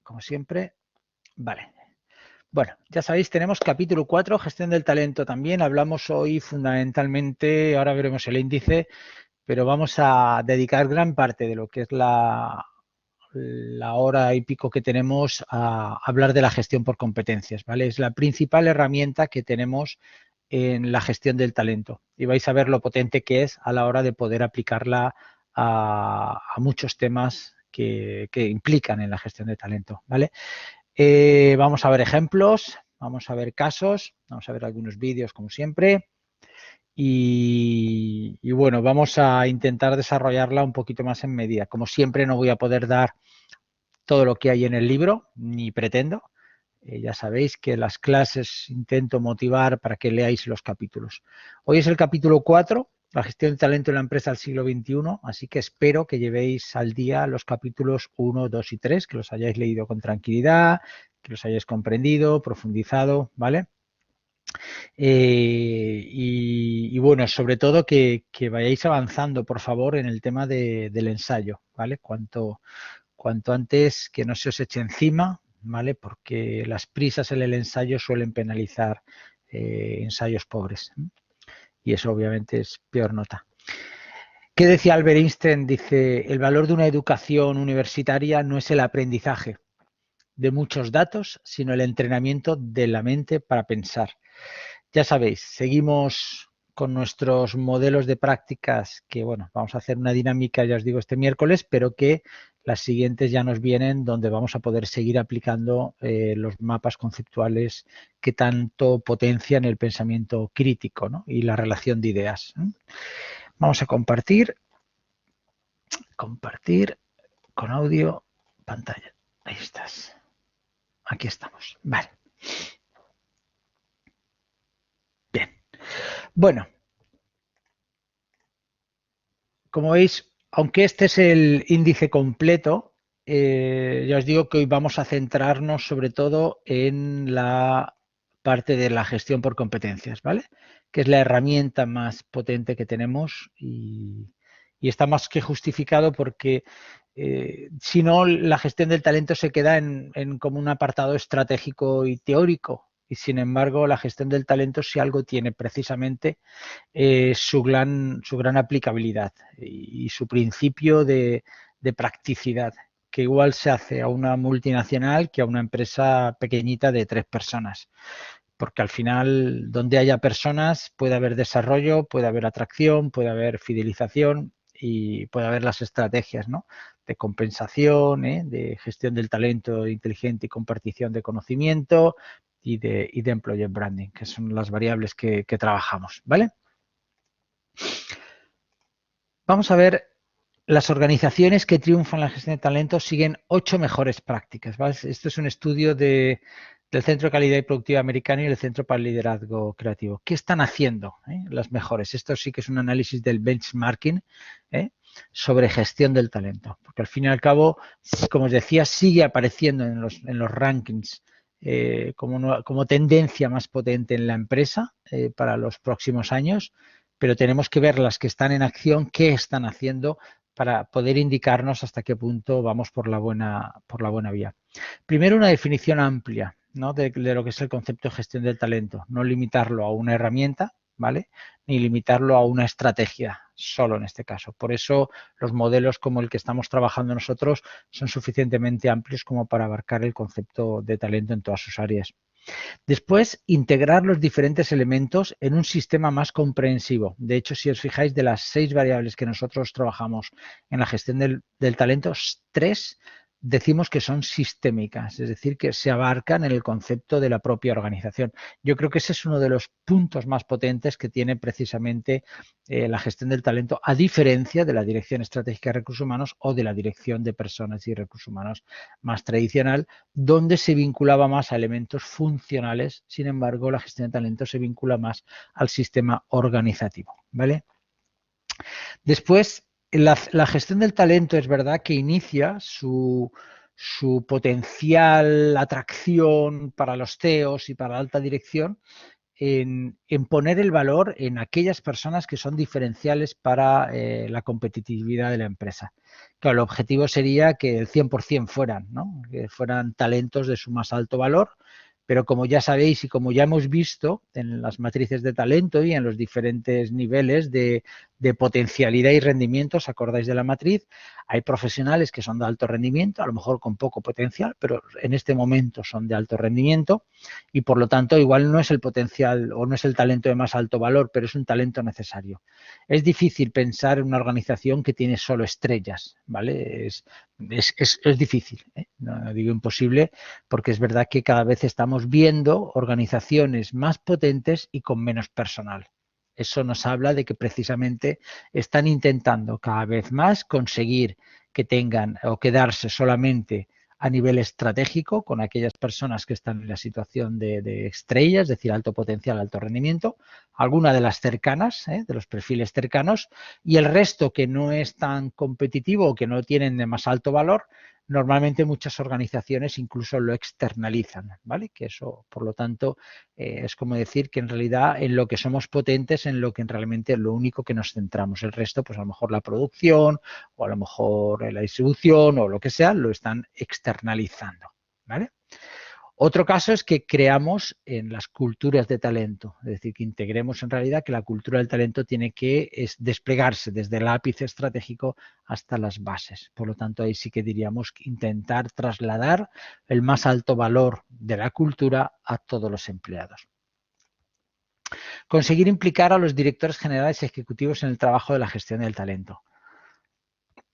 como siempre. Vale. Bueno, ya sabéis, tenemos capítulo 4, gestión del talento también. Hablamos hoy fundamentalmente, ahora veremos el índice, pero vamos a dedicar gran parte de lo que es la hora y pico que tenemos a hablar de la gestión por competencias, ¿vale? Es la principal herramienta que tenemos en la gestión del talento y vais a ver lo potente que es a la hora de poder aplicarla a muchos temas que implican en la gestión de talento, ¿vale? Vamos a ver ejemplos, vamos a ver casos, vamos a ver algunos vídeos como siempre y bueno, vamos a intentar desarrollarla un poquito más en medida. Como siempre no voy a poder dar todo lo que hay en el libro, ni pretendo. Ya sabéis que las clases intento motivar para que leáis los capítulos. Hoy es el capítulo 4, la gestión de talento en la empresa del siglo XXI, así que espero que llevéis al día los capítulos 1, 2 y 3, que los hayáis leído con tranquilidad, que los hayáis comprendido, profundizado, ¿vale? Y bueno, sobre todo que vayáis avanzando, por favor, en el tema del ensayo, ¿vale? Cuanto antes que no se os eche encima, ¿vale? Porque las prisas en el ensayo suelen penalizar ensayos pobres. Y eso obviamente es peor nota. ¿Qué decía Albert Einstein? Dice, el valor de una educación universitaria no es el aprendizaje de muchos datos, sino el entrenamiento de la mente para pensar. Ya sabéis, seguimos con nuestros modelos de prácticas que, bueno, vamos a hacer una dinámica, ya os digo, este miércoles, pero que las siguientes ya nos vienen donde vamos a poder seguir aplicando los mapas conceptuales que tanto potencian el pensamiento crítico, ¿no? Y la relación de ideas. Vamos a compartir con audio pantalla. Ahí estás. Aquí estamos. Vale. Bien. Bueno. Como veis, aunque este es el índice completo, ya os digo que hoy vamos a centrarnos sobre todo en la parte de la gestión por competencias, ¿vale? Que es la herramienta más potente que tenemos y está más que justificado porque si no, la gestión del talento se queda en como un apartado estratégico y teórico. Y sin embargo, la gestión del talento, si algo tiene precisamente su gran aplicabilidad y su principio de practicidad, que igual se hace a una multinacional que a una empresa pequeñita de 3 personas. Porque al final, donde haya personas, puede haber desarrollo, puede haber atracción, puede haber fidelización y puede haber las estrategias, ¿no? De compensación, de gestión del talento inteligente y compartición de conocimiento y de employer branding, que son las variables que trabajamos, ¿vale? Vamos a ver, las organizaciones que triunfan en la gestión de talento siguen 8 mejores prácticas, ¿vale? Esto es un estudio del Centro de Calidad y Productividad Americano y el Centro para el Liderazgo Creativo. ¿Qué están haciendo las mejores? Esto sí que es un análisis del benchmarking sobre gestión del talento, porque al fin y al cabo, como os decía, sigue apareciendo en los rankings como tendencia más potente en la empresa para los próximos años, pero tenemos que ver las que están en acción, qué están haciendo para poder indicarnos hasta qué punto vamos por la buena vía. Primero, una definición amplia, ¿no? de lo que es el concepto de gestión del talento, no limitarlo a una herramienta, ¿vale? Ni limitarlo a una estrategia solo en este caso. Por eso los modelos como el que estamos trabajando nosotros son suficientemente amplios como para abarcar el concepto de talento en todas sus áreas. Después, integrar los diferentes elementos en un sistema más comprensivo. De hecho, si os fijáis, de las 6 variables que nosotros trabajamos en la gestión del talento, 3 decimos que son sistémicas, es decir, que se abarcan en el concepto de la propia organización. Yo creo que ese es uno de los puntos más potentes que tiene precisamente la gestión del talento, a diferencia de la Dirección Estratégica de Recursos Humanos o de la Dirección de Personas y Recursos Humanos más tradicional, donde se vinculaba más a elementos funcionales. Sin embargo, la gestión de talento se vincula más al sistema organizativo, ¿vale? Después, la gestión del talento es verdad que inicia su potencial atracción para los CEOs y para la alta dirección en poner el valor en aquellas personas que son diferenciales para la competitividad de la empresa. Claro, el objetivo sería que el 100% fueran, ¿no? Que fueran talentos de su más alto valor, pero como ya sabéis y como ya hemos visto en las matrices de talento y en los diferentes niveles de potencialidad y rendimiento, ¿os acordáis de la matriz? Hay profesionales que son de alto rendimiento, a lo mejor con poco potencial, pero en este momento son de alto rendimiento y por lo tanto igual no es el potencial o no es el talento de más alto valor, pero es un talento necesario. Es difícil pensar en una organización que tiene solo estrellas, ¿vale? Es difícil, ¿eh? No digo imposible, porque es verdad que cada vez estamos viendo organizaciones más potentes y con menos personal. Eso nos habla de que precisamente están intentando cada vez más conseguir que tengan o quedarse solamente a nivel estratégico con aquellas personas que están en la situación de estrellas, es decir, alto potencial, alto rendimiento, alguna de las cercanas, de los perfiles cercanos, y el resto que no es tan competitivo o que no tienen de más alto valor, normalmente muchas organizaciones incluso lo externalizan, ¿vale? Que eso, por lo tanto, es como decir que en realidad en lo que somos potentes, en lo que realmente es lo único que nos centramos. El resto, pues a lo mejor la producción o a lo mejor la distribución o lo que sea, lo están externalizando, ¿vale? Otro caso es que creamos en las culturas de talento, es decir, que integremos en realidad que la cultura del talento tiene que desplegarse desde el ápice estratégico hasta las bases. Por lo tanto, ahí sí que diríamos que intentar trasladar el más alto valor de la cultura a todos los empleados. Conseguir implicar a los directores generales y ejecutivos en el trabajo de la gestión del talento.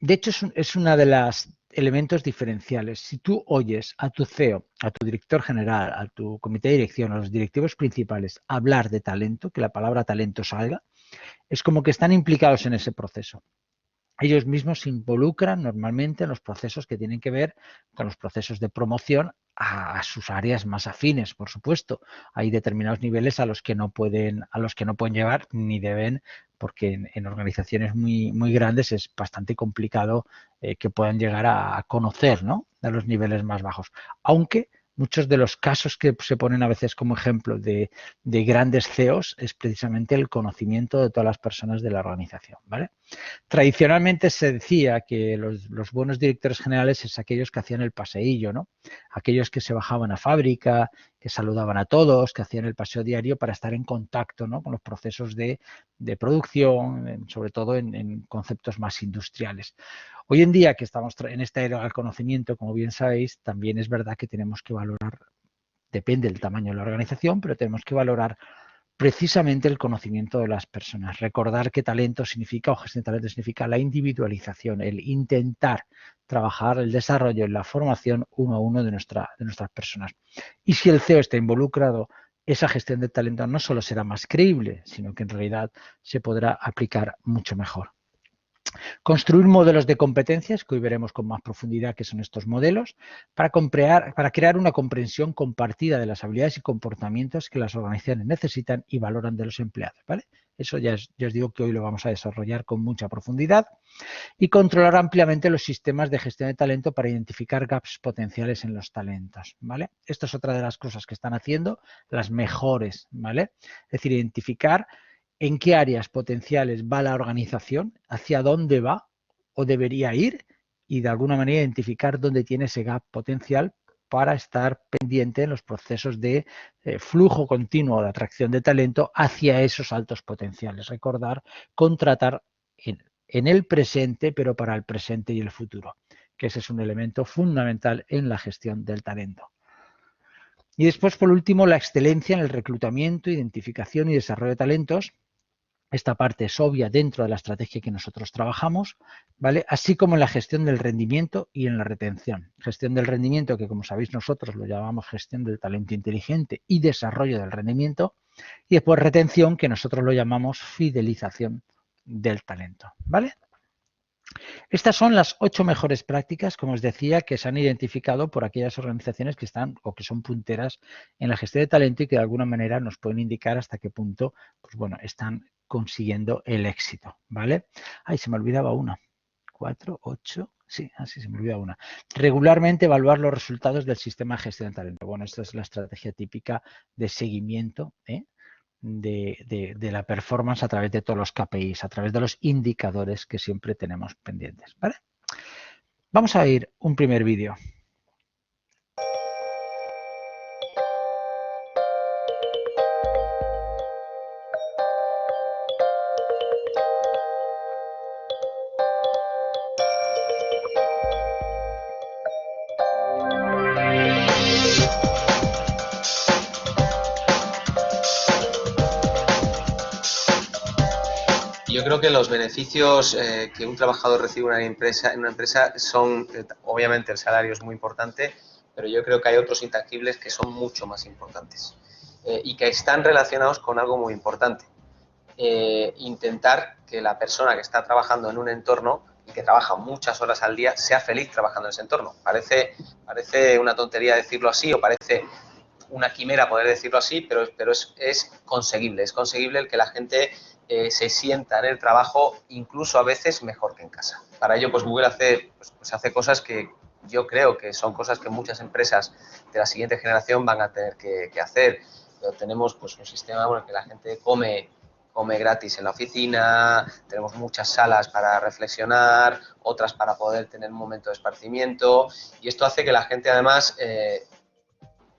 De hecho, es una de las elementos diferenciales. Si tú oyes a tu CEO, a tu director general, a tu comité de dirección, a los directivos principales hablar de talento, que la palabra talento salga, es como que están implicados en ese proceso. Ellos mismos se involucran normalmente en los procesos que tienen que ver con los procesos de promoción a sus áreas más afines, por supuesto. Hay determinados niveles a los que no pueden llevar ni deben, porque en organizaciones muy grandes es bastante complicado que puedan llegar a conocer, ¿no?, a los niveles más bajos. Aunque muchos de los casos que se ponen a veces como ejemplo de grandes CEOs es precisamente el conocimiento de todas las personas de la organización, ¿vale? Tradicionalmente se decía que los buenos directores generales es aquellos que hacían el paseillo, ¿no? Aquellos que se bajaban a fábrica, que saludaban a todos, que hacían el paseo diario para estar en contacto, ¿no?, con los procesos de producción, sobre todo en conceptos más industriales. Hoy en día que estamos en esta era del conocimiento, como bien sabéis, también es verdad que tenemos que valorar, depende del tamaño de la organización, pero tenemos que valorar precisamente el conocimiento de las personas. Recordar que talento significa, o gestión de talento significa la individualización, el intentar trabajar el desarrollo y la formación uno a uno de nuestras personas. Y si el CEO está involucrado, esa gestión de talento no solo será más creíble, sino que en realidad se podrá aplicar mucho mejor. Construir modelos de competencias, que hoy veremos con más profundidad qué son estos modelos, para crear una comprensión compartida de las habilidades y comportamientos que las organizaciones necesitan y valoran de los empleados, ¿vale? Eso ya os digo que hoy lo vamos a desarrollar con mucha profundidad. Y controlar ampliamente los sistemas de gestión de talento para identificar gaps potenciales en los talentos, ¿vale? Esto es otra de las cosas que están haciendo las mejores, ¿vale? Es decir, identificar en qué áreas potenciales va la organización, hacia dónde va o debería ir y de alguna manera identificar dónde tiene ese gap potencial para estar pendiente en los procesos de flujo continuo de atracción de talento hacia esos altos potenciales. Recordar, contratar en el presente, pero para el presente y el futuro, que ese es un elemento fundamental en la gestión del talento. Y después, por último, la excelencia en el reclutamiento, identificación y desarrollo de talentos. Esta parte es obvia dentro de la estrategia que nosotros trabajamos, ¿vale? Así como en la gestión del rendimiento y en la retención. Gestión del rendimiento, que como sabéis nosotros lo llamamos gestión del talento inteligente y desarrollo del rendimiento. Y después retención, que nosotros lo llamamos fidelización del talento, ¿vale? Estas son las 8 mejores prácticas, como os decía, que se han identificado por aquellas organizaciones que están o que son punteras en la gestión de talento y que de alguna manera nos pueden indicar hasta qué punto, pues bueno, están consiguiendo el éxito, ¿vale? Ay, se me olvidaba una. 4, 8, sí, así se me olvida una. Regularmente evaluar los resultados del sistema de gestión de talento. Bueno, esta es la estrategia típica de seguimiento, ¿eh? de la performance a través de todos los KPIs, a través de los indicadores que siempre tenemos pendientes, ¿vale? Vamos a ir un primer vídeo. Yo creo que los beneficios que un trabajador recibe en una empresa son, obviamente el salario es muy importante, pero yo creo que hay otros intangibles que son mucho más importantes y que están relacionados con algo muy importante. Intentar que la persona que está trabajando en un entorno y que trabaja muchas horas al día sea feliz trabajando en ese entorno. Parece una tontería decirlo así o parece una quimera poder decirlo así, pero es conseguible. Es conseguible el que la gente se sienta en el trabajo incluso a veces mejor que en casa. Para ello, pues Google hace cosas que yo creo que son cosas que muchas empresas de la siguiente generación van a tener que hacer. Pero tenemos pues un sistema en el que la gente come gratis en la oficina, tenemos muchas salas para reflexionar, otras para poder tener un momento de esparcimiento, y esto hace que la gente además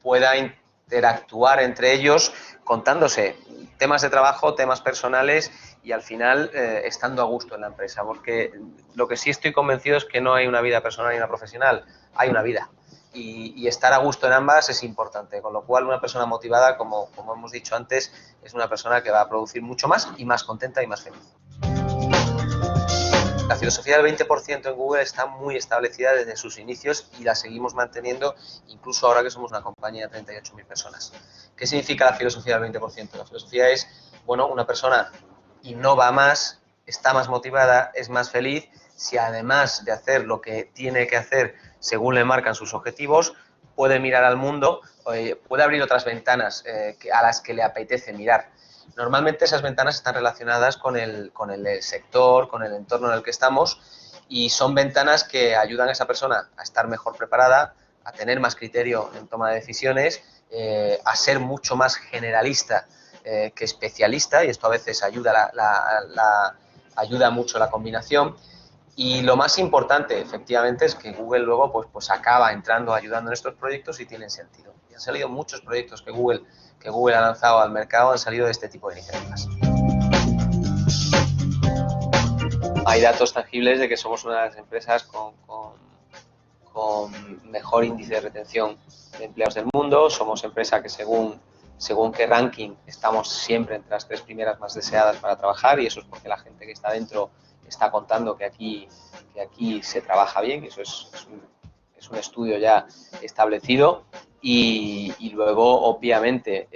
pueda interactuar entre ellos contándose temas de trabajo, temas personales y al final estando a gusto en la empresa, porque lo que sí estoy convencido es que no hay una vida personal y una profesional, hay una vida. Y estar a gusto en ambas es importante, con lo cual una persona motivada, como hemos dicho antes, es una persona que va a producir mucho más y más contenta y más feliz. La filosofía del 20% en Google está muy establecida desde sus inicios y la seguimos manteniendo incluso ahora que somos una compañía de 38.000 personas. ¿Qué significa la filosofía del 20%? La filosofía es, bueno, una persona innova más, está más motivada, es más feliz, si además de hacer lo que tiene que hacer según le marcan sus objetivos, puede mirar al mundo, puede abrir otras ventanas a las que le apetece mirar. Normalmente esas ventanas están relacionadas con el sector, con el entorno en el que estamos, y son ventanas que ayudan a esa persona a estar mejor preparada, a tener más criterio en toma de decisiones, a ser mucho más generalista que especialista, y esto a veces ayuda, ayuda mucho la combinación. Y lo más importante, efectivamente, es que Google luego pues acaba entrando, ayudando en estos proyectos y tienen sentido. Y han salido muchos proyectos que Google ha lanzado al mercado, han salido de este tipo de iniciativas. Hay datos tangibles de que somos una de las empresas con mejor índice de retención de empleados del mundo. Somos empresa que según qué ranking estamos siempre entre las 3 primeras más deseadas para trabajar, y eso es porque la gente que está dentro está contando que aquí se trabaja bien, eso es un estudio ya establecido. Y luego, obviamente,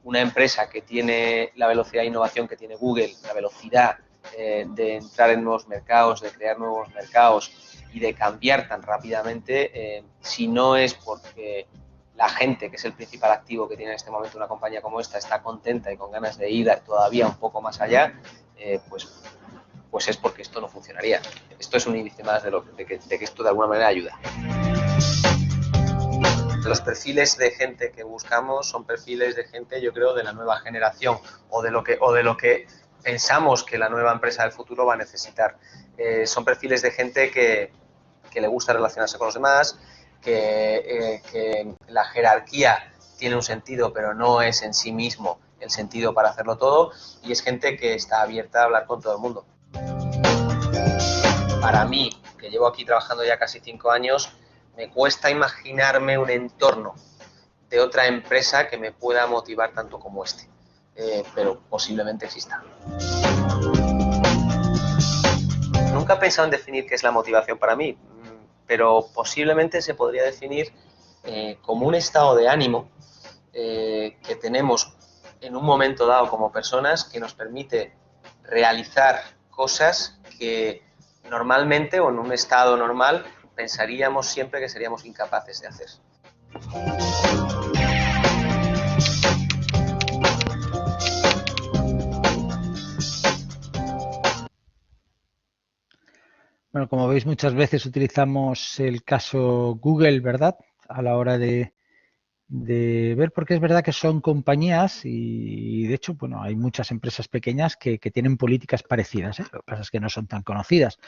una empresa que tiene la velocidad de innovación que tiene Google, la velocidad de entrar en nuevos mercados, de crear nuevos mercados y de cambiar tan rápidamente, si no es porque la gente, que es el principal activo que tiene en este momento una compañía como esta, está contenta y con ganas de ir todavía un poco más allá, pues es porque esto no funcionaría. Esto es un índice más de que esto de alguna manera ayuda. Los perfiles de gente que buscamos son perfiles de gente, yo creo, de la nueva generación o de lo que pensamos que la nueva empresa del futuro va a necesitar. Son perfiles de gente que le gusta relacionarse con los demás, que la jerarquía tiene un sentido, pero no es en sí mismo el sentido para hacerlo todo, y es gente que está abierta a hablar con todo el mundo. Para mí, que llevo aquí trabajando ya casi 5 años, me cuesta imaginarme un entorno de otra empresa que me pueda motivar tanto como este, pero posiblemente exista. Nunca he pensado en definir qué es la motivación para mí, pero posiblemente se podría definir como un estado de ánimo que tenemos en un momento dado como personas, que nos permite realizar cosas que normalmente o en un estado normal pensaríamos siempre que seríamos incapaces de hacer. Bueno, como veis, muchas veces utilizamos el caso Google, ¿verdad?, a la hora de de ver, porque es verdad que son compañías y de hecho, bueno, hay muchas empresas pequeñas que tienen políticas parecidas, ¿eh? Lo que pasa es que no son tan conocidas,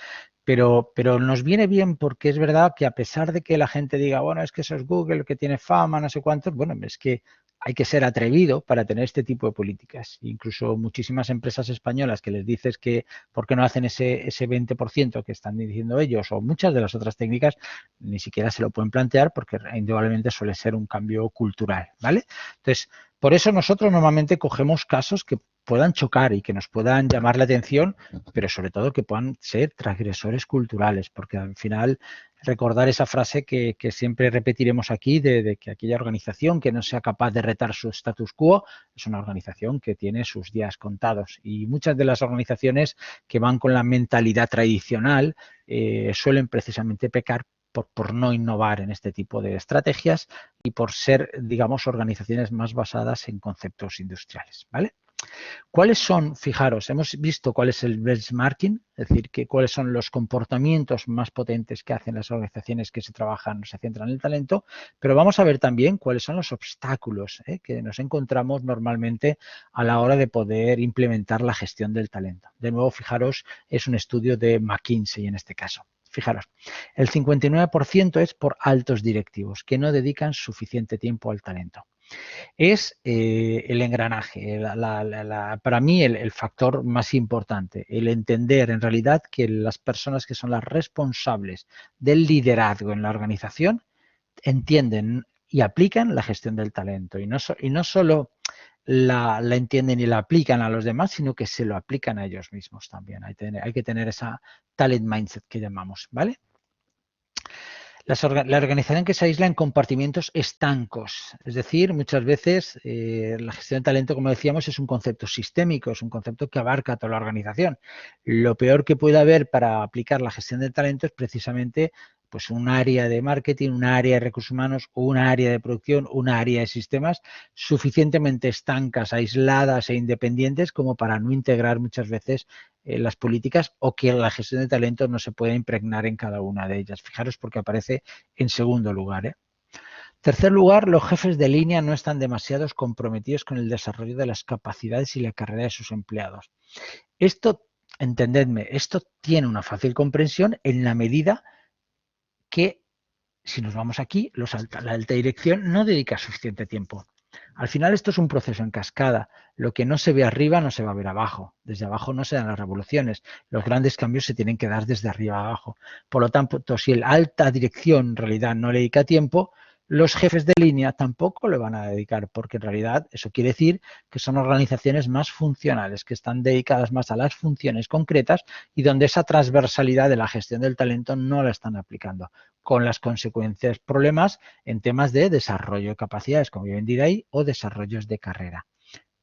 pero nos viene bien porque es verdad que a pesar de que la gente diga, bueno, es que eso es Google, que tiene fama, no sé cuántos, bueno, es que hay que ser atrevido para tener este tipo de políticas. Incluso muchísimas empresas españolas que les dices que por qué no hacen ese 20% que están diciendo ellos o muchas de las otras técnicas ni siquiera se lo pueden plantear porque indudablemente suele ser un cambio cultural, ¿vale? Entonces, por eso nosotros normalmente cogemos casos que puedan chocar y que nos puedan llamar la atención, pero sobre todo que puedan ser transgresores culturales, porque al final recordar esa frase que siempre repetiremos aquí de que aquella organización que no sea capaz de retar su status quo es una organización que tiene sus días contados y muchas de las organizaciones que van con la mentalidad tradicional suelen precisamente pecar por no innovar en este tipo de estrategias y por ser, digamos, organizaciones más basadas en conceptos industriales, ¿vale? ¿Cuáles son, fijaros, hemos visto cuál es el benchmarking, es decir, que cuáles son los comportamientos más potentes que hacen las organizaciones que se trabajan, se centran en el talento, pero vamos a ver también cuáles son los obstáculos que nos encontramos normalmente a la hora de poder implementar la gestión del talento. De nuevo, fijaros, es un estudio de McKinsey en este caso. Fijaros, el 59% es por altos directivos que no dedican suficiente tiempo al talento. Es el engranaje, para mí el factor más importante, el entender en realidad que las personas que son las responsables del liderazgo en la organización entienden y aplican la gestión del talento y no solo la entienden y la aplican a los demás, sino que se lo aplican a ellos mismos también. Hay que tener esa talent mindset que llamamos, ¿vale? La organización que se aísla en compartimientos estancos, es decir, muchas veces la gestión de talento, como decíamos, es un concepto sistémico, es un concepto que abarca toda la organización. Lo peor que puede haber para aplicar la gestión de talento es precisamente pues un área de marketing, un área de recursos humanos, un área de producción, un área de sistemas suficientemente estancas, aisladas e independientes como para no integrar muchas veces las políticas o que la gestión de talento no se pueda impregnar en cada una de ellas. Fijaros porque aparece en segundo lugar. Tercer lugar, los jefes de línea no están demasiado comprometidos con el desarrollo de las capacidades y la carrera de sus empleados. Esto, entendedme, esto tiene una fácil comprensión en la medida que, si nos vamos aquí, la alta dirección no dedica suficiente tiempo. Al final esto es un proceso en cascada. Lo que no se ve arriba no se va a ver abajo. Desde abajo no se dan las revoluciones. Los grandes cambios se tienen que dar desde arriba a abajo. Por lo tanto, si la alta dirección en realidad no le dedica tiempo, los jefes de línea tampoco le van a dedicar, porque en realidad eso quiere decir que son organizaciones más funcionales, que están dedicadas más a las funciones concretas y donde esa transversalidad de la gestión del talento no la están aplicando, con las consecuencias, problemas en temas de desarrollo de capacidades, como bien diréis, o desarrollos de carrera,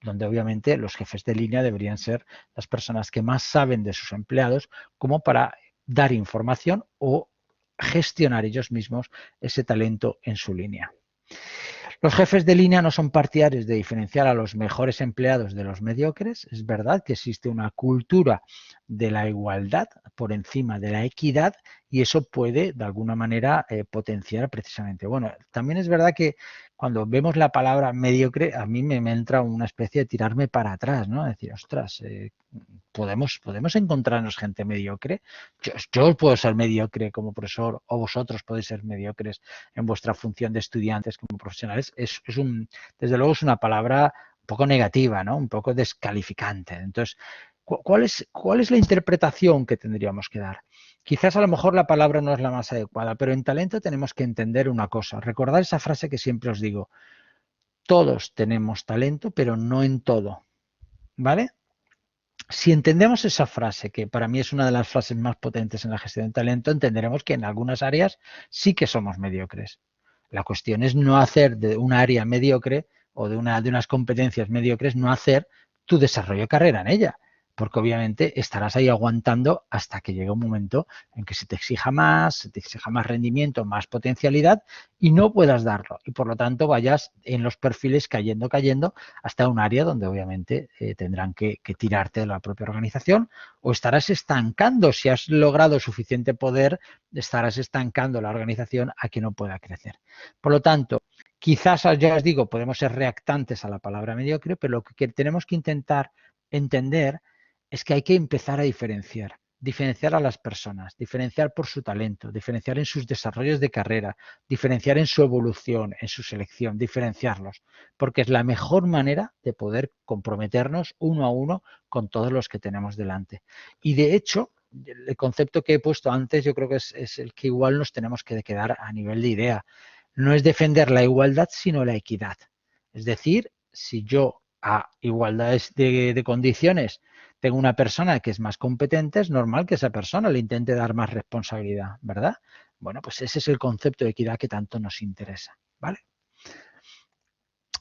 donde obviamente los jefes de línea deberían ser las personas que más saben de sus empleados como para dar información o gestionar ellos mismos ese talento en su línea. Los jefes de línea no son partidarios de diferenciar a los mejores empleados de los mediocres. Es verdad que existe una cultura de la igualdad por encima de la equidad y eso puede, de alguna manera, potenciar precisamente. Bueno, también es verdad que cuando vemos la palabra mediocre, a mí me entra una especie de tirarme para atrás, ¿no? Decir, ostras, ¿podemos encontrarnos gente mediocre? Yo puedo ser mediocre como profesor o vosotros podéis ser mediocres en vuestra función de estudiantes como profesionales. Desde luego es una palabra un poco negativa, ¿no? Un poco descalificante. Entonces, ¿cuál es la interpretación que tendríamos que dar? Quizás a lo mejor la palabra no es la más adecuada, pero en talento tenemos que entender una cosa. Recordad esa frase que siempre os digo. Todos tenemos talento, pero no en todo. ¿Vale? Si entendemos esa frase, que para mí es una de las frases más potentes en la gestión de talento, entenderemos que en algunas áreas sí que somos mediocres. La cuestión es no hacer de un área mediocre o de unas competencias mediocres, no hacer tu desarrollo de carrera en ella, porque obviamente estarás ahí aguantando hasta que llegue un momento en que se te exija más rendimiento, más potencialidad y no puedas darlo. Y por lo tanto vayas en los perfiles cayendo hasta un área donde obviamente tendrán que tirarte de la propia organización o estarás estancando. Si has logrado suficiente poder, estarás estancando la organización a que no pueda crecer. Por lo tanto, Quizás, ya os digo, podemos ser reactantes a la palabra mediocre, pero lo que tenemos que intentar entender es que hay que empezar a diferenciar a las personas, diferenciar por su talento, diferenciar en sus desarrollos de carrera, diferenciar en su evolución, en su selección, diferenciarlos, porque es la mejor manera de poder comprometernos uno a uno con todos los que tenemos delante. Y de hecho, el concepto que he puesto antes yo creo que es el que igual nos tenemos que quedar a nivel de idea. No es defender la igualdad, sino la equidad. Es decir, si yo a igualdades de condiciones tengo una persona que es más competente, es normal que esa persona le intente dar más responsabilidad, ¿verdad? Bueno, pues ese es el concepto de equidad que tanto nos interesa, ¿vale?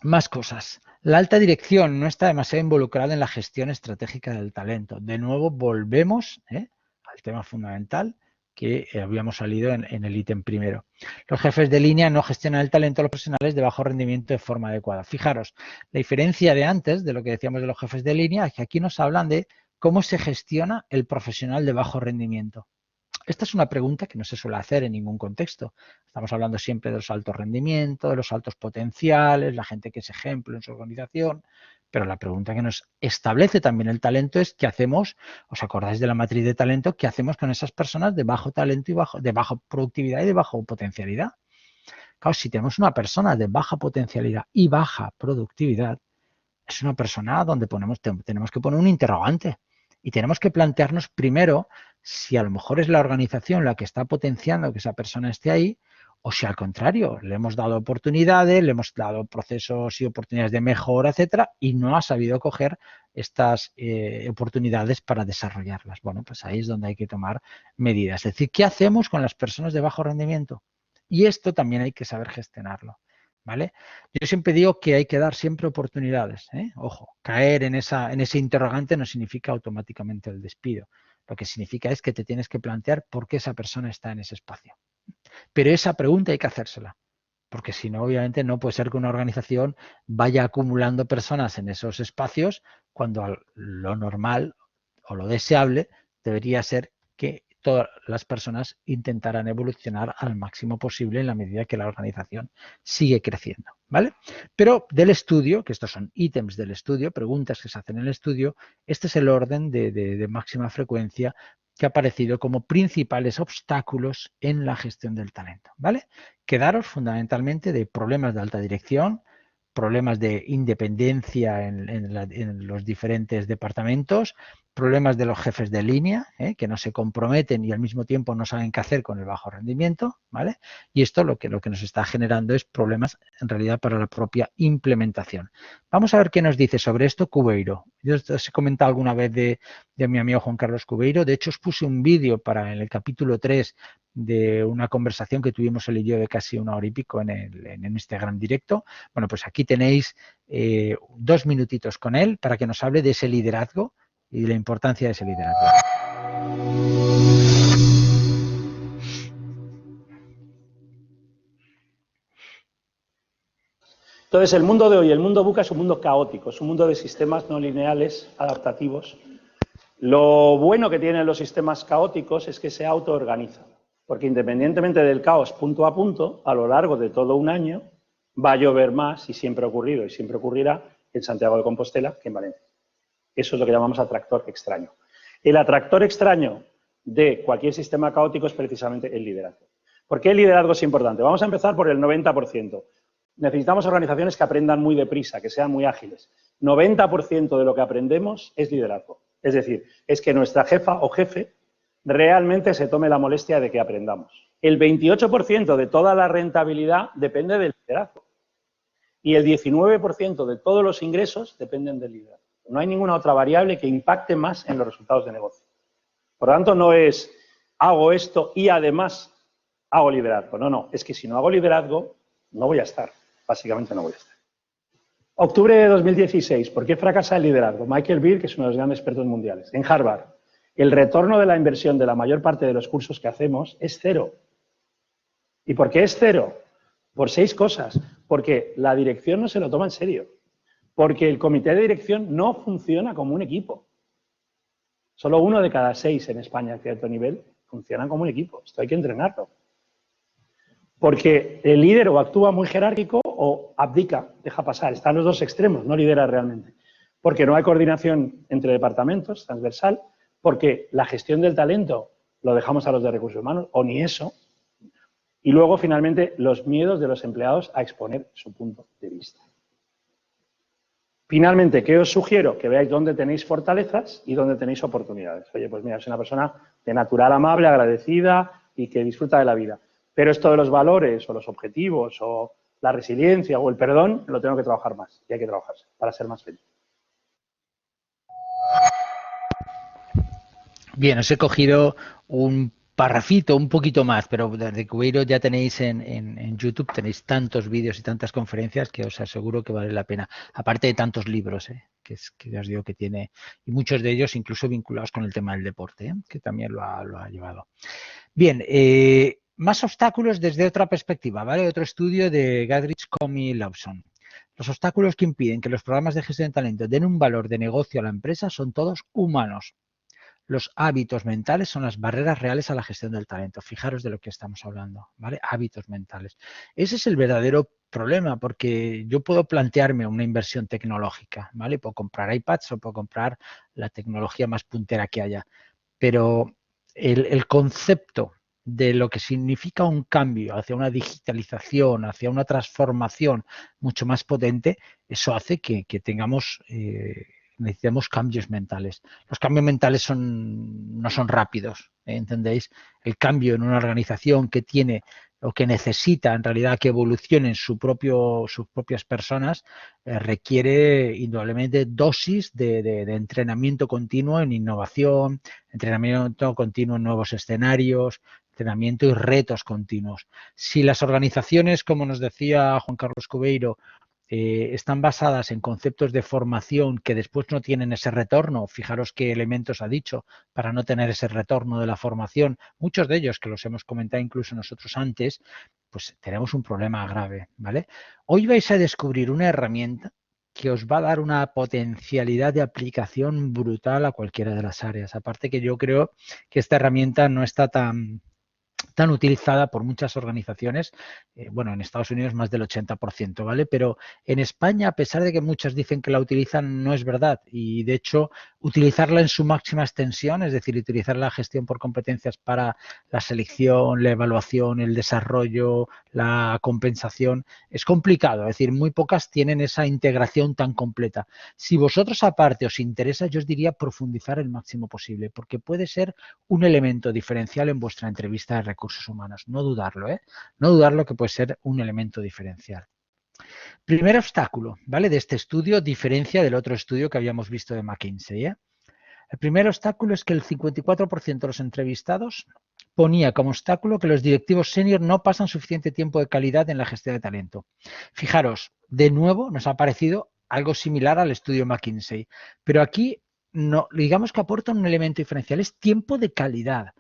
Más cosas. La alta dirección no está demasiado involucrada en la gestión estratégica del talento. De nuevo, volvemos al tema fundamental que habíamos salido en el ítem primero. Los jefes de línea no gestionan el talento de los profesionales de bajo rendimiento de forma adecuada. Fijaros, la diferencia de antes, de lo que decíamos de los jefes de línea, es que aquí nos hablan de cómo se gestiona el profesional de bajo rendimiento. Esta es una pregunta que no se suele hacer en ningún contexto. Estamos hablando siempre de los altos rendimientos, de los altos potenciales, la gente que es ejemplo en su organización, pero la pregunta que nos establece también el talento es ¿qué hacemos? ¿Os acordáis de la matriz de talento? ¿Qué hacemos con esas personas de bajo talento y de baja productividad y de baja potencialidad? Claro, si tenemos una persona de baja potencialidad y baja productividad, es una persona donde tenemos que poner un interrogante y tenemos que plantearnos primero si a lo mejor es la organización la que está potenciando que esa persona esté ahí o si al contrario le hemos dado oportunidades, le hemos dado procesos y oportunidades de mejora, etcétera, y no ha sabido coger estas oportunidades para desarrollarlas. Bueno, pues ahí es donde hay que tomar medidas. Es decir, ¿qué hacemos con las personas de bajo rendimiento? Y esto también hay que saber gestionarlo, ¿vale? Yo siempre digo que hay que dar siempre oportunidades, ¿eh? Ojo, caer en ese interrogante no significa automáticamente el despido. Lo que significa es que te tienes que plantear por qué esa persona está en ese espacio. Pero esa pregunta hay que hacérsela, porque si no, obviamente no puede ser que una organización vaya acumulando personas en esos espacios cuando lo normal o lo deseable debería ser que todas las personas intentaran evolucionar al máximo posible en la medida que la organización sigue creciendo, ¿vale? Pero del estudio, que estos son ítems del estudio, preguntas que se hacen en el estudio, este es el orden de máxima frecuencia que ha aparecido como principales obstáculos en la gestión del talento, ¿vale? Quedaros fundamentalmente de problemas de alta dirección, problemas de independencia en los diferentes departamentos, problemas de los jefes de línea, que no se comprometen y al mismo tiempo no saben qué hacer con el bajo rendimiento, ¿vale? Y esto lo que nos está generando es problemas en realidad para la propia implementación. Vamos a ver qué nos dice sobre esto Cubeiro. Yo os he comentado alguna vez de mi amigo Juan Carlos Cubeiro. De hecho, os puse un vídeo para en el capítulo 3 de una conversación que tuvimos él y yo de casi 1 hora y pico en Instagram directo. Bueno, pues aquí tenéis 2 minutitos con él para que nos hable de ese liderazgo y de la importancia de ese liderazgo. Entonces, el mundo de hoy, el mundo VUCA, es un mundo caótico, es un mundo de sistemas no lineales, adaptativos. Lo bueno que tienen los sistemas caóticos es que se autoorganizan, porque independientemente del caos punto a punto, a lo largo de todo un año, va a llover más, y siempre ha ocurrido y siempre ocurrirá, en Santiago de Compostela que en Valencia. Eso es lo que llamamos atractor extraño. El atractor extraño de cualquier sistema caótico es precisamente el liderazgo. ¿Por qué el liderazgo es importante? Vamos a empezar por el 90%. Necesitamos organizaciones que aprendan muy deprisa, que sean muy ágiles. 90% de lo que aprendemos es liderazgo. Es decir, es que nuestra jefa o jefe realmente se tome la molestia de que aprendamos. El 28% de toda la rentabilidad depende del liderazgo. Y el 19% de todos los ingresos dependen del liderazgo. No hay ninguna otra variable que impacte más en los resultados de negocio. Por lo tanto, no es hago esto y además hago liderazgo. No, no. Es que si no hago liderazgo, no voy a estar. Básicamente no voy a estar. Octubre de 2016. ¿Por qué fracasa el liderazgo? Michael Beer, que es uno de los grandes expertos mundiales. En Harvard, el retorno de la inversión de la mayor parte de los cursos que hacemos es cero. ¿Y por qué es cero? Por 6 cosas. Porque la dirección no se lo toma en serio. Porque el comité de dirección no funciona como un equipo. Solo 1 de cada 6 en España a cierto nivel funcionan como un equipo. Esto hay que entrenarlo. Porque el líder o actúa muy jerárquico o abdica, deja pasar. Están los dos extremos, no lidera realmente. Porque no hay coordinación entre departamentos, transversal, porque la gestión del talento lo dejamos a los de recursos humanos, o ni eso. Y luego, finalmente, los miedos de los empleados a exponer su punto de vista. Finalmente, ¿qué os sugiero? Que veáis dónde tenéis fortalezas y dónde tenéis oportunidades. Oye, pues mira, es una persona de natural amable, agradecida y que disfruta de la vida. Pero esto de los valores o los objetivos o la resiliencia o el perdón, lo tengo que trabajar más y hay que trabajarse para ser más feliz. Bien, os he cogido un parrafito, un poquito más, pero de Cubeiro ya tenéis en YouTube, tenéis tantos vídeos y tantas conferencias que os aseguro que vale la pena. Aparte de tantos libros, que os digo que tiene, y muchos de ellos incluso vinculados con el tema del deporte, que también lo ha llevado. Bien, más obstáculos desde otra perspectiva, ¿vale? Otro estudio de Gadrich, Comey y Lawson. Los obstáculos que impiden que los programas de gestión de talento den un valor de negocio a la empresa son todos humanos. Los hábitos mentales son las barreras reales a la gestión del talento. Fijaros de lo que estamos hablando, ¿vale? Hábitos mentales. Ese es el verdadero problema, porque yo puedo plantearme una inversión tecnológica, ¿vale? Puedo comprar iPads o puedo comprar la tecnología más puntera que haya, pero el concepto de lo que significa un cambio hacia una digitalización, hacia una transformación mucho más potente, eso hace que tengamos... necesitamos cambios mentales. Los cambios mentales no son rápidos, ¿entendéis? El cambio en una organización que tiene o que necesita en realidad que evolucionen sus propias personas requiere indudablemente dosis de entrenamiento continuo en innovación, entrenamiento continuo en nuevos escenarios, entrenamiento y retos continuos. Si las organizaciones, como nos decía Juan Carlos Cubeiro, están basadas en conceptos de formación que después no tienen ese retorno. Fijaros qué elementos ha dicho para no tener ese retorno de la formación. Muchos de ellos, que los hemos comentado incluso nosotros antes, pues tenemos un problema grave, ¿vale? Hoy vais a descubrir una herramienta que os va a dar una potencialidad de aplicación brutal a cualquiera de las áreas. Aparte que yo creo que esta herramienta no está tan utilizada por muchas organizaciones, bueno, en Estados Unidos más del 80%, ¿vale? Pero en España, a pesar de que muchas dicen que la utilizan, no es verdad. Y, de hecho, utilizarla en su máxima extensión, es decir, utilizar la gestión por competencias para la selección, la evaluación, el desarrollo, la compensación, es complicado. Es decir, muy pocas tienen esa integración tan completa. Si vosotros, aparte, os interesa, yo os diría profundizar el máximo posible, porque puede ser un elemento diferencial en vuestra entrevista de recursos humanos. No dudarlo, ¿eh? No dudarlo que puede ser un elemento diferencial. Primer obstáculo, ¿vale? De este estudio, diferencia del otro estudio que habíamos visto de McKinsey, ¿eh? El primer obstáculo es que el 54% de los entrevistados ponía como obstáculo que los directivos senior no pasan suficiente tiempo de calidad en la gestión de talento. Fijaros, de nuevo nos ha parecido algo similar al estudio McKinsey, pero aquí no, digamos que aporta un elemento diferencial, es tiempo de calidad.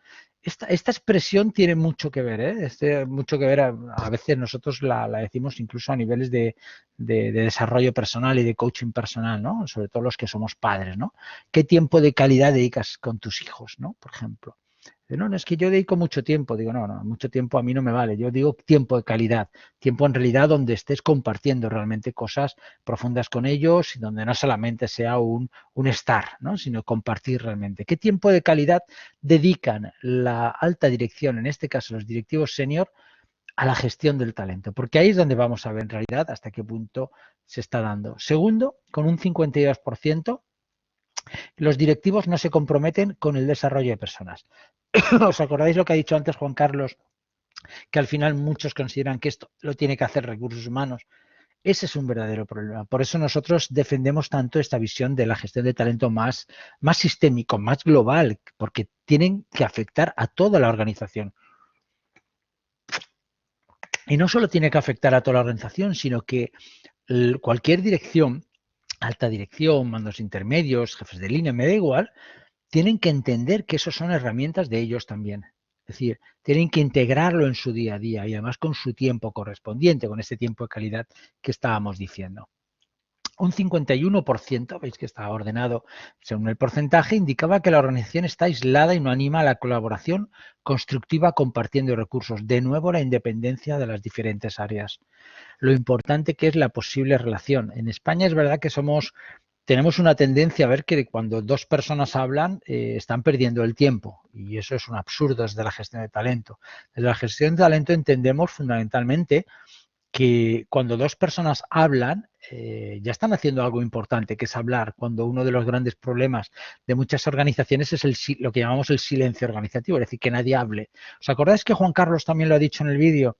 Esta expresión tiene mucho que ver, mucho que ver, a veces nosotros la decimos incluso a niveles de desarrollo personal y de coaching personal, ¿no? Sobre todo los que somos padres, ¿no? ¿Qué tiempo de calidad dedicas con tus hijos, ¿no? Por ejemplo. No, es que yo dedico mucho tiempo. Digo, no, mucho tiempo a mí no me vale. Yo digo tiempo de calidad, tiempo en realidad donde estés compartiendo realmente cosas profundas con ellos y donde no solamente sea un estar, ¿no? Sino compartir realmente. ¿Qué tiempo de calidad dedican la alta dirección, en este caso los directivos senior, a la gestión del talento? Porque ahí es donde vamos a ver en realidad hasta qué punto se está dando. Segundo, con un 52%, los directivos no se comprometen con el desarrollo de personas. ¿Os acordáis lo que ha dicho antes Juan Carlos? Que al final muchos consideran que esto lo tiene que hacer recursos humanos. Ese es un verdadero problema. Por eso nosotros defendemos tanto esta visión de la gestión de talento más sistémico, más global, porque tienen que afectar a toda la organización. Y no solo tiene que afectar a toda la organización, sino que cualquier dirección, alta dirección, mandos intermedios, jefes de línea, me da igual, tienen que entender que eso son herramientas de ellos también. Es decir, tienen que integrarlo en su día a día y además con su tiempo correspondiente, con este tiempo de calidad que estábamos diciendo. un 51%, veis que está ordenado según el porcentaje, indicaba que la organización está aislada y no anima a la colaboración constructiva compartiendo recursos. De nuevo, la independencia de las diferentes áreas. Lo importante que es la posible relación. En España es verdad que tenemos una tendencia a ver que cuando dos personas hablan están perdiendo el tiempo, y eso es un absurdo desde la gestión de talento. Desde la gestión de talento entendemos fundamentalmente que cuando dos personas hablan, ya están haciendo algo importante, que es hablar, cuando uno de los grandes problemas de muchas organizaciones es lo que llamamos el silencio organizativo, es decir, que nadie hable. ¿Os acordáis que Juan Carlos también lo ha dicho en el vídeo?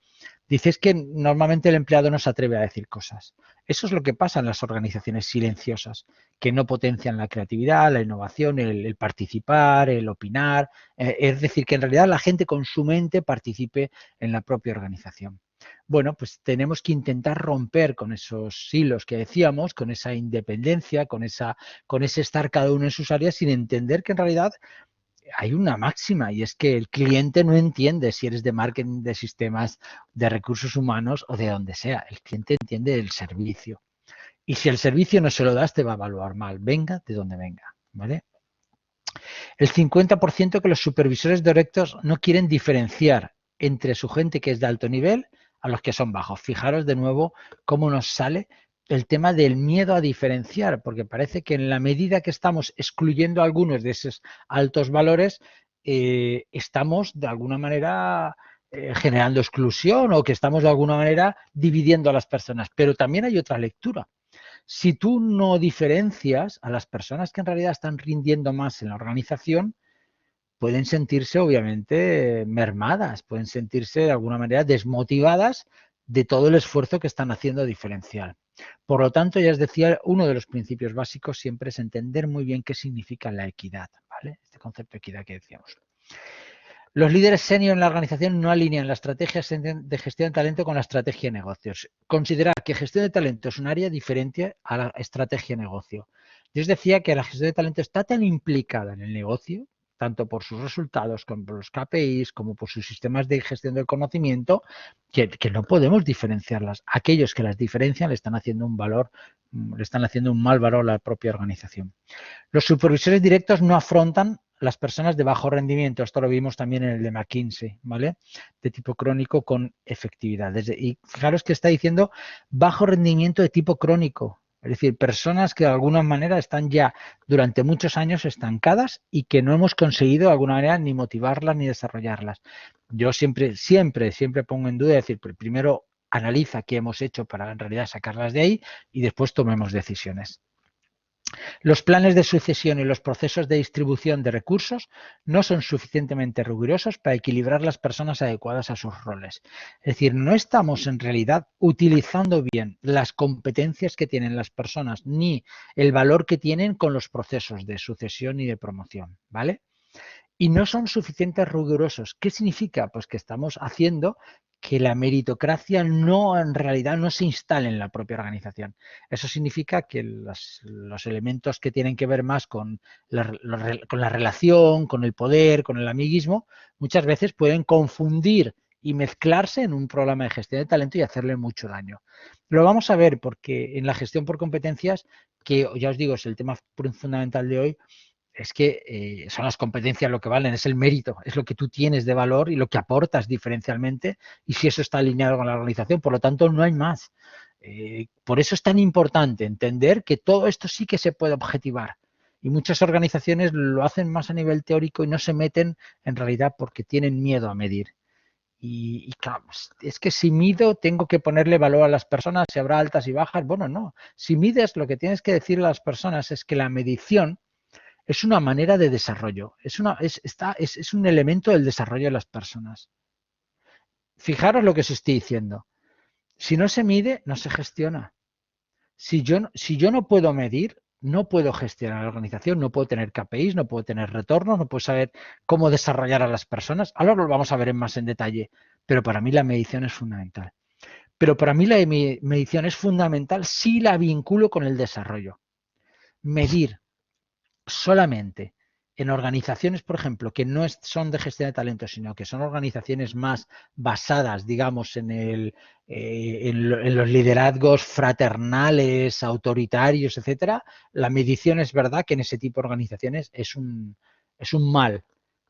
Dices que normalmente el empleado no se atreve a decir cosas. Eso es lo que pasa en las organizaciones silenciosas, que no potencian la creatividad, la innovación, el participar, el opinar. Es decir, que en realidad la gente con su mente participe en la propia organización. Bueno, pues tenemos que intentar romper con esos hilos que decíamos, con esa independencia, con ese estar cada uno en sus áreas, sin entender que en realidad hay una máxima, y es que el cliente no entiende si eres de marketing, de sistemas, de recursos humanos o de donde sea. El cliente entiende el servicio. Y si el servicio no se lo das, te va a evaluar mal, venga de donde venga, ¿vale? El 50% que los supervisores directos no quieren diferenciar entre su gente que es de alto nivel a los que son bajos. Fijaros de nuevo cómo nos sale el tema del miedo a diferenciar, porque parece que en la medida que estamos excluyendo a algunos de esos altos valores, estamos de alguna manera generando exclusión, o que estamos de alguna manera dividiendo a las personas. Pero también hay otra lectura. Si tú no diferencias a las personas que en realidad están rindiendo más en la organización, pueden sentirse obviamente mermadas, pueden sentirse de alguna manera desmotivadas de todo el esfuerzo que están haciendo diferencial. Por lo tanto, ya os decía, uno de los principios básicos siempre es entender muy bien qué significa la equidad, ¿vale? Este concepto de equidad que decíamos. Los líderes senior en la organización no alinean la estrategia de gestión de talento con la estrategia de negocios. Considerar que gestión de talento es un área diferente a la estrategia de negocio. Yo os decía que la gestión de talento está tan implicada en el negocio, tanto por sus resultados como por los KPIs, como por sus sistemas de gestión del conocimiento, que no podemos diferenciarlas. Aquellos que las diferencian le están haciendo un mal valor a la propia organización. Los supervisores directos no afrontan las personas de bajo rendimiento. Esto lo vimos también en el de McKinsey, ¿vale? De tipo crónico con efectividad. Y fijaros que está diciendo bajo rendimiento de tipo crónico. Es decir, personas que de alguna manera están ya durante muchos años estancadas y que no hemos conseguido de alguna manera ni motivarlas ni desarrollarlas. Yo siempre pongo en duda, decir, primero analiza qué hemos hecho para en realidad sacarlas de ahí y después tomemos decisiones. Los planes de sucesión y los procesos de distribución de recursos no son suficientemente rigurosos para equilibrar las personas adecuadas a sus roles. Es decir, no estamos en realidad utilizando bien las competencias que tienen las personas ni el valor que tienen con los procesos de sucesión y de promoción, ¿vale? Y no son suficientes rigurosos. ¿Qué significa? Pues que estamos haciendo que la meritocracia en realidad no se instale en la propia organización. Eso significa que los elementos que tienen que ver más con la relación, con el poder, con el amiguismo, muchas veces pueden confundir y mezclarse en un programa de gestión de talento y hacerle mucho daño. Lo vamos a ver porque en la gestión por competencias, que ya os digo es el tema fundamental de hoy, es que son las competencias lo que valen, es el mérito, es lo que tú tienes de valor y lo que aportas diferencialmente, y si eso está alineado con la organización, por lo tanto no hay más. Por eso es tan importante entender que todo esto sí que se puede objetivar, y muchas organizaciones lo hacen más a nivel teórico y no se meten en realidad porque tienen miedo a medir. Y claro, es que si mido tengo que ponerle valor a las personas, si habrá altas y bajas. Bueno, no, si mides lo que tienes que decirle a las personas es que la medición es una manera de desarrollo, es un elemento del desarrollo de las personas. Fijaros lo que os estoy diciendo. Si no se mide, no se gestiona. Si yo no puedo medir, no puedo gestionar la organización, no puedo tener KPIs, no puedo tener retornos, no puedo saber cómo desarrollar a las personas. Ahora lo vamos a ver más en detalle, pero para mí la medición es fundamental. Pero para mí la medición es fundamental si la vinculo con el desarrollo. Medir solamente en organizaciones, por ejemplo, que no son de gestión de talento, sino que son organizaciones más basadas, digamos, en los liderazgos fraternales, autoritarios, etcétera, la medición es verdad que en ese tipo de organizaciones es un mal.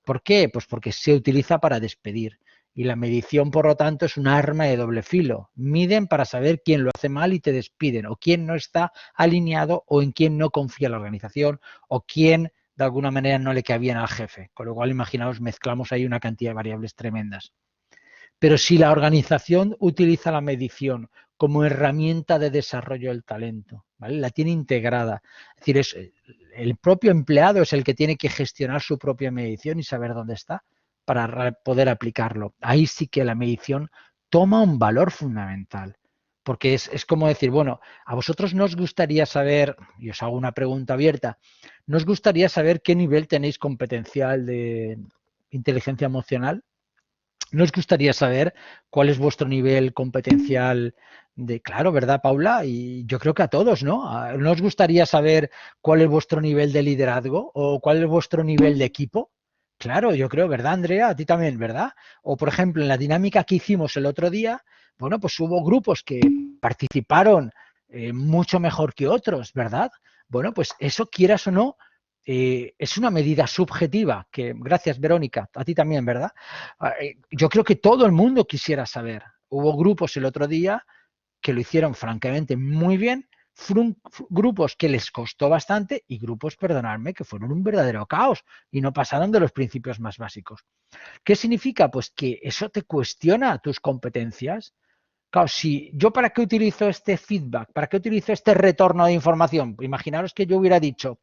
¿Por qué? Pues porque se utiliza para despedir. Y la medición, por lo tanto, es un arma de doble filo. Miden para saber quién lo hace mal y te despiden, o quién no está alineado, o en quién no confía la organización, o quién de alguna manera no le cae bien al jefe. Con lo cual, imaginaos, mezclamos ahí una cantidad de variables tremendas. Pero si la organización utiliza la medición como herramienta de desarrollo del talento, ¿vale? La tiene integrada. Es decir, el propio empleado es el que tiene que gestionar su propia medición y saber dónde está para poder aplicarlo. Ahí sí que la medición toma un valor fundamental. Porque es como decir, bueno, a vosotros no os gustaría saber, y os hago una pregunta abierta, ¿no os gustaría saber qué nivel tenéis competencial de inteligencia emocional? ¿No os gustaría saber cuál es vuestro nivel competencial de, claro, ¿verdad, Paula? Y yo creo que a todos, ¿no? ¿No os gustaría saber cuál es vuestro nivel de liderazgo o cuál es vuestro nivel de equipo? Claro, yo creo, ¿verdad, Andrea? A ti también, ¿verdad? O, por ejemplo, en la dinámica que hicimos el otro día, bueno, pues hubo grupos que participaron mucho mejor que otros, ¿verdad? Bueno, pues eso, quieras o no, es una medida subjetiva, que, gracias, Verónica, a ti también, ¿verdad? Yo creo que todo el mundo quisiera saber. Hubo grupos el otro día que lo hicieron francamente muy bien, grupos que les costó bastante y grupos, perdonadme, que fueron un verdadero caos y no pasaron de los principios más básicos. ¿Qué significa? Pues que eso te cuestiona tus competencias. Claro, si yo para qué utilizo este feedback, para qué utilizo este retorno de información, imaginaros que yo hubiera dicho,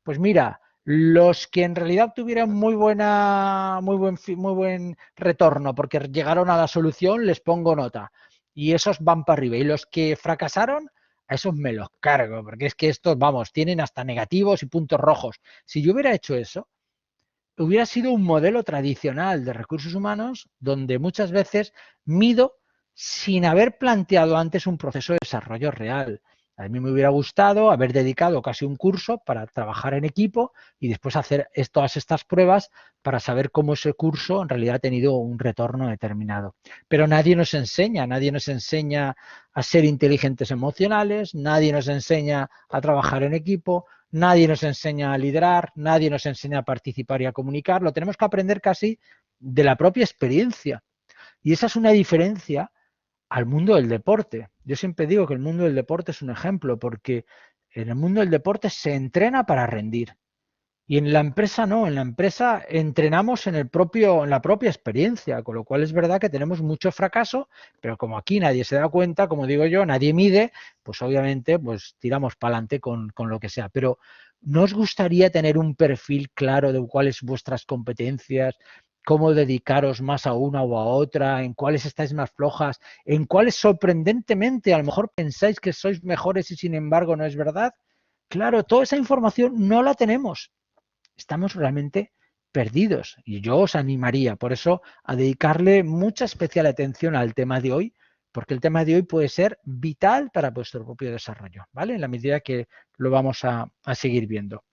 pues mira, los que en realidad tuvieran muy buen retorno porque llegaron a la solución, les pongo nota y esos van para arriba y los que fracasaron, a esos me los cargo porque es que estos, vamos, tienen hasta negativos y puntos rojos. Si yo hubiera hecho eso, hubiera sido un modelo tradicional de recursos humanos donde muchas veces mido sin haber planteado antes un proceso de desarrollo real. A mí me hubiera gustado haber dedicado casi un curso para trabajar en equipo y después hacer todas estas pruebas para saber cómo ese curso en realidad ha tenido un retorno determinado. Pero nadie nos enseña a ser inteligentes emocionales, nadie nos enseña a trabajar en equipo, nadie nos enseña a liderar, nadie nos enseña a participar y a comunicar, lo tenemos que aprender casi de la propia experiencia. Y esa es una diferencia al mundo del deporte. Yo siempre digo que el mundo del deporte es un ejemplo porque en el mundo del deporte se entrena para rendir. Y en la empresa no, en la empresa entrenamos en la propia experiencia, con lo cual es verdad que tenemos mucho fracaso, pero como aquí nadie se da cuenta, como digo yo, nadie mide, pues obviamente pues tiramos para adelante con lo que sea. Pero ¿no os gustaría tener un perfil claro de cuáles vuestras competencias, cómo dedicaros más a una o a otra, en cuáles estáis más flojas, en cuáles sorprendentemente a lo mejor pensáis que sois mejores y sin embargo no es verdad? Claro, toda esa información no la tenemos. Estamos realmente perdidos y yo os animaría por eso a dedicarle mucha especial atención al tema de hoy, porque el tema de hoy puede ser vital para vuestro propio desarrollo, ¿vale? En la medida que lo vamos a seguir viendo.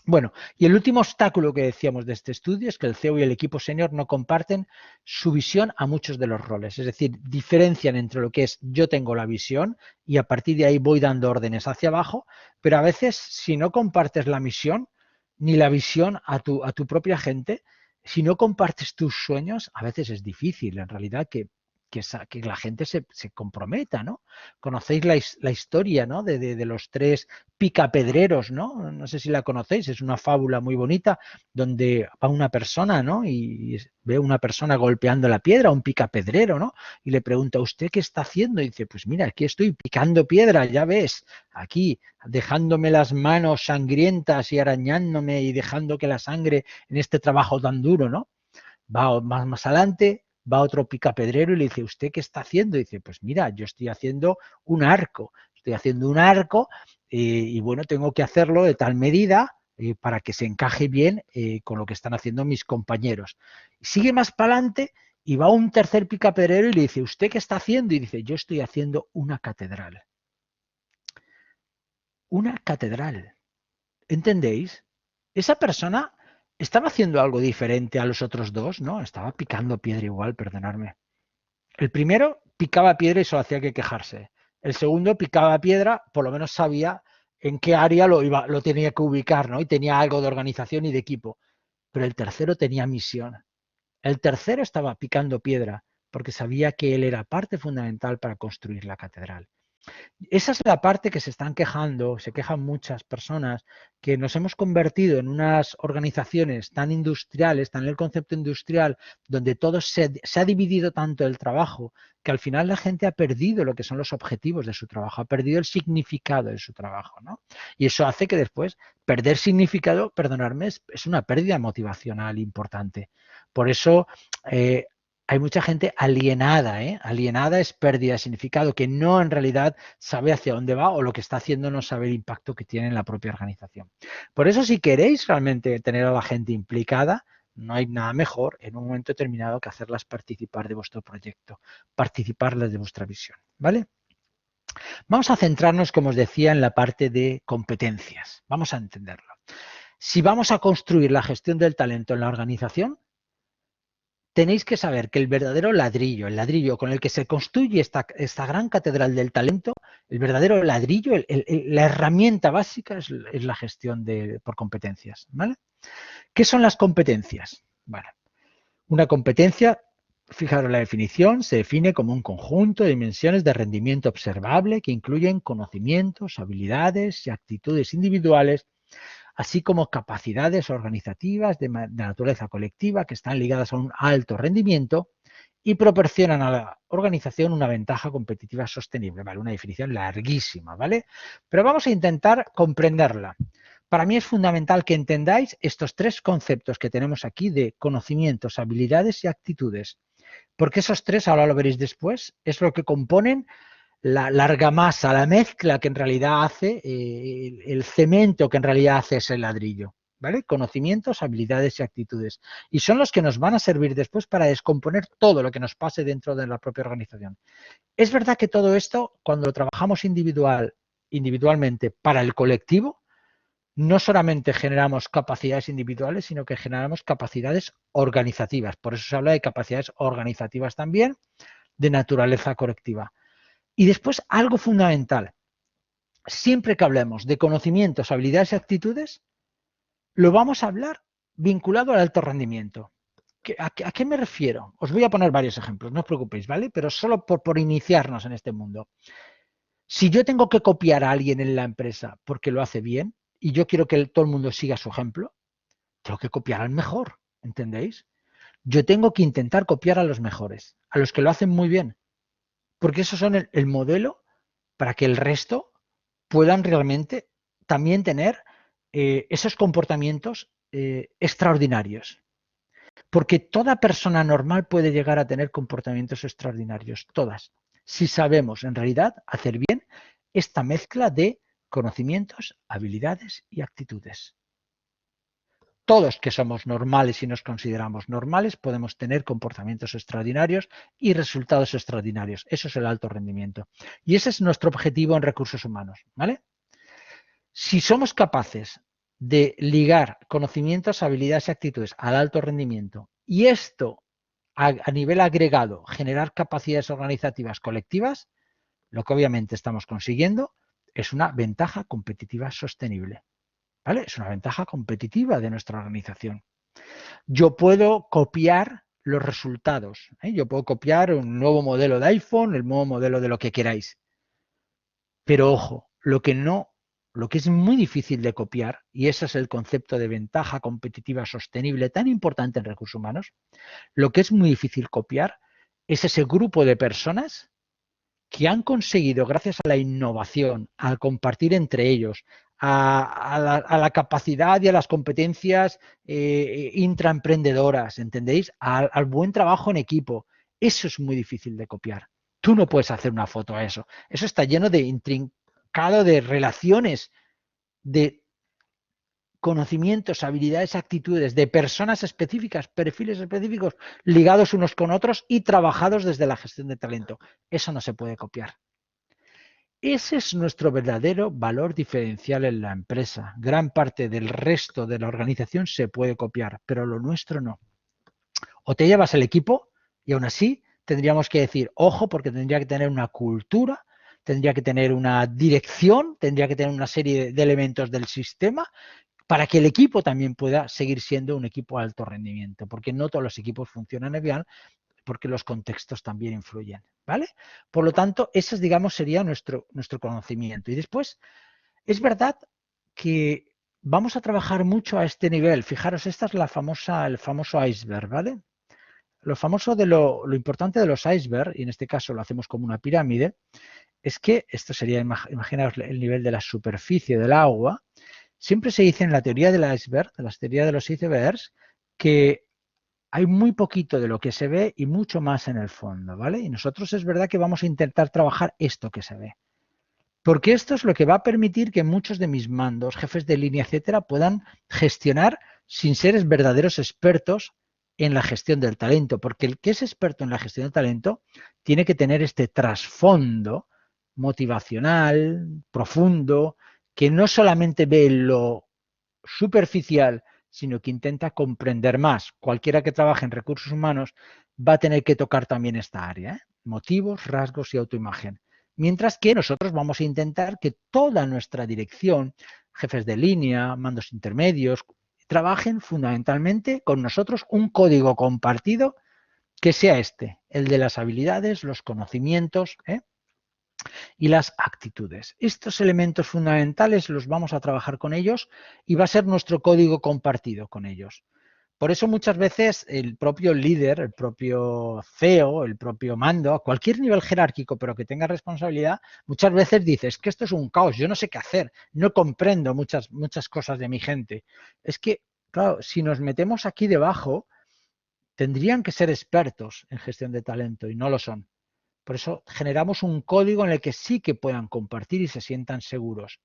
Bueno, y el último obstáculo que decíamos de este estudio es que el CEO y el equipo senior no comparten su visión a muchos de los roles, es decir, diferencian entre lo que es yo tengo la visión y a partir de ahí voy dando órdenes hacia abajo, pero a veces si no compartes la misión ni la visión a tu propia gente, si no compartes tus sueños, a veces es difícil en realidad que la gente se comprometa, ¿no? Conocéis la historia, ¿no? De los tres picapedreros, ¿no? No sé si la conocéis, es una fábula muy bonita donde va una persona, ¿no? Y ve a una persona golpeando la piedra, un picapedrero, ¿no? Y le pregunta, ¿usted qué está haciendo? Y dice, pues mira, aquí estoy picando piedra, ya ves, aquí, dejándome las manos sangrientas y arañándome y dejando que la sangre en este trabajo tan duro, ¿no? Va más adelante, va otro picapedrero y le dice, ¿usted qué está haciendo? Y dice, pues mira, yo estoy haciendo un arco, y bueno, tengo que hacerlo de tal medida para que se encaje bien con lo que están haciendo mis compañeros. Sigue más para adelante y va un tercer picapedrero y le dice, ¿usted qué está haciendo? Y dice, yo estoy haciendo una catedral. Una catedral. ¿Entendéis? Esa persona estaba haciendo algo diferente a los otros dos, ¿no? Estaba picando piedra igual, perdonadme. El primero picaba piedra y solo hacía que quejarse. El segundo picaba piedra, por lo menos sabía en qué área lo tenía que ubicar, ¿no? Y tenía algo de organización y de equipo. Pero el tercero tenía misión. El tercero estaba picando piedra porque sabía que él era parte fundamental para construir la catedral. Esa es la parte que se están quejando, se quejan muchas personas, que nos hemos convertido en unas organizaciones tan industriales, tan en el concepto industrial, donde todo se ha dividido tanto el trabajo, que al final la gente ha perdido lo que son los objetivos de su trabajo, ha perdido el significado de su trabajo, ¿no? Y eso hace que después perder significado, perdonadme, es una pérdida motivacional importante. Por eso hay mucha gente alienada, ¿eh? Alienada es pérdida de significado, que no en realidad sabe hacia dónde va o lo que está haciendo no sabe el impacto que tiene en la propia organización. Por eso, si queréis realmente tener a la gente implicada, no hay nada mejor en un momento determinado que hacerlas participar de vuestro proyecto, participarlas de vuestra visión, ¿vale? Vamos a centrarnos, como os decía, en la parte de competencias. Vamos a entenderlo. Si vamos a construir la gestión del talento en la organización, tenéis que saber que el verdadero ladrillo, el ladrillo con el que se construye esta gran catedral del talento, el verdadero ladrillo, la herramienta básica es la gestión por competencias, ¿vale? ¿Qué son las competencias? Bueno, una competencia, fijaros la definición, se define como un conjunto de dimensiones de rendimiento observable que incluyen conocimientos, habilidades y actitudes individuales, así como capacidades organizativas de naturaleza colectiva que están ligadas a un alto rendimiento y proporcionan a la organización una ventaja competitiva sostenible. Vale, una definición larguísima, ¿vale? Pero vamos a intentar comprenderla. Para mí es fundamental que entendáis estos tres conceptos que tenemos aquí de conocimientos, habilidades y actitudes, porque esos tres, ahora lo veréis después, es lo que componen la argamasa, la mezcla que en realidad hace, el cemento que en realidad hace ese ladrillo, ¿vale? Conocimientos, habilidades y actitudes. Y son los que nos van a servir después para descomponer todo lo que nos pase dentro de la propia organización. Es verdad que todo esto, cuando trabajamos individualmente para el colectivo, no solamente generamos capacidades individuales, sino que generamos capacidades organizativas. Por eso se habla de capacidades organizativas también de naturaleza colectiva. Y después, algo fundamental, siempre que hablemos de conocimientos, habilidades y actitudes, lo vamos a hablar vinculado al alto rendimiento. ¿A qué me refiero? Os voy a poner varios ejemplos, no os preocupéis, ¿vale? Pero solo por iniciarnos en este mundo. Si yo tengo que copiar a alguien en la empresa porque lo hace bien y yo quiero que todo el mundo siga su ejemplo, tengo que copiar al mejor, ¿entendéis? Yo tengo que intentar copiar a los mejores, a los que lo hacen muy bien, porque esos son el modelo para que el resto puedan realmente también tener esos comportamientos extraordinarios. Porque toda persona normal puede llegar a tener comportamientos extraordinarios, todas, si sabemos en realidad hacer bien esta mezcla de conocimientos, habilidades y actitudes. Todos que somos normales y nos consideramos normales podemos tener comportamientos extraordinarios y resultados extraordinarios. Eso es el alto rendimiento. Y ese es nuestro objetivo en recursos humanos, ¿vale? Si somos capaces de ligar conocimientos, habilidades y actitudes al alto rendimiento y esto a nivel agregado generar capacidades organizativas colectivas, lo que obviamente estamos consiguiendo es una ventaja competitiva sostenible. ¿Vale? Es una ventaja competitiva de nuestra organización. Yo puedo copiar los resultados. Yo puedo copiar un nuevo modelo de iPhone, el nuevo modelo de lo que queráis. Pero ojo, lo que es muy difícil de copiar, y ese es el concepto de ventaja competitiva sostenible tan importante en recursos humanos, lo que es muy difícil copiar es ese grupo de personas que han conseguido, gracias a la innovación, al compartir entre ellos, a la capacidad y a las competencias intraemprendedoras, ¿entendéis? Al buen trabajo en equipo. Eso es muy difícil de copiar. Tú no puedes hacer una foto a eso. Eso está lleno de intrincado de relaciones, de conocimientos, habilidades, actitudes de personas específicas, perfiles específicos ligados unos con otros y trabajados desde la gestión de talento. Eso no se puede copiar. Ese es nuestro verdadero valor diferencial en la empresa. Gran parte del resto de la organización se puede copiar, pero lo nuestro no. O te llevas el equipo y aún así tendríamos que decir, ojo, porque tendría que tener una cultura, tendría que tener una dirección, tendría que tener una serie de elementos del sistema para que el equipo también pueda seguir siendo un equipo de alto rendimiento, porque no todos los equipos funcionan bien, porque los contextos también influyen, ¿vale? Por lo tanto, ese, digamos, sería nuestro conocimiento. Y después, es verdad que vamos a trabajar mucho a este nivel. Fijaros, esta es el famoso iceberg, ¿vale? Lo famoso de lo importante de los icebergs, y en este caso lo hacemos como una pirámide, es que esto sería, imaginaos el nivel de la superficie del agua. Siempre se dice en la teoría del iceberg, en la teoría de los icebergs, que hay muy poquito de lo que se ve y mucho más en el fondo, ¿vale? Y nosotros es verdad que vamos a intentar trabajar esto que se ve. Porque esto es lo que va a permitir que muchos de mis mandos, jefes de línea, etcétera, puedan gestionar sin ser verdaderos expertos en la gestión del talento. Porque el que es experto en la gestión del talento tiene que tener este trasfondo motivacional, profundo, que no solamente ve lo superficial, sino que intenta comprender más. Cualquiera que trabaje en recursos humanos va a tener que tocar también esta área, ¿eh? Motivos, rasgos y autoimagen. Mientras que nosotros vamos a intentar que toda nuestra dirección, jefes de línea, mandos intermedios, trabajen fundamentalmente con nosotros un código compartido que sea el de las habilidades, los conocimientos, y las actitudes. Estos elementos fundamentales los vamos a trabajar con ellos y va a ser nuestro código compartido con ellos. Por eso muchas veces el propio líder, el propio CEO, el propio mando, a cualquier nivel jerárquico pero que tenga responsabilidad, muchas veces dice, es que esto es un caos, yo no sé qué hacer, no comprendo muchas cosas de mi gente. Es que, claro, si nos metemos aquí debajo, tendrían que ser expertos en gestión de talento y no lo son. Por eso generamos un código en el que sí que puedan compartir y se sientan seguros.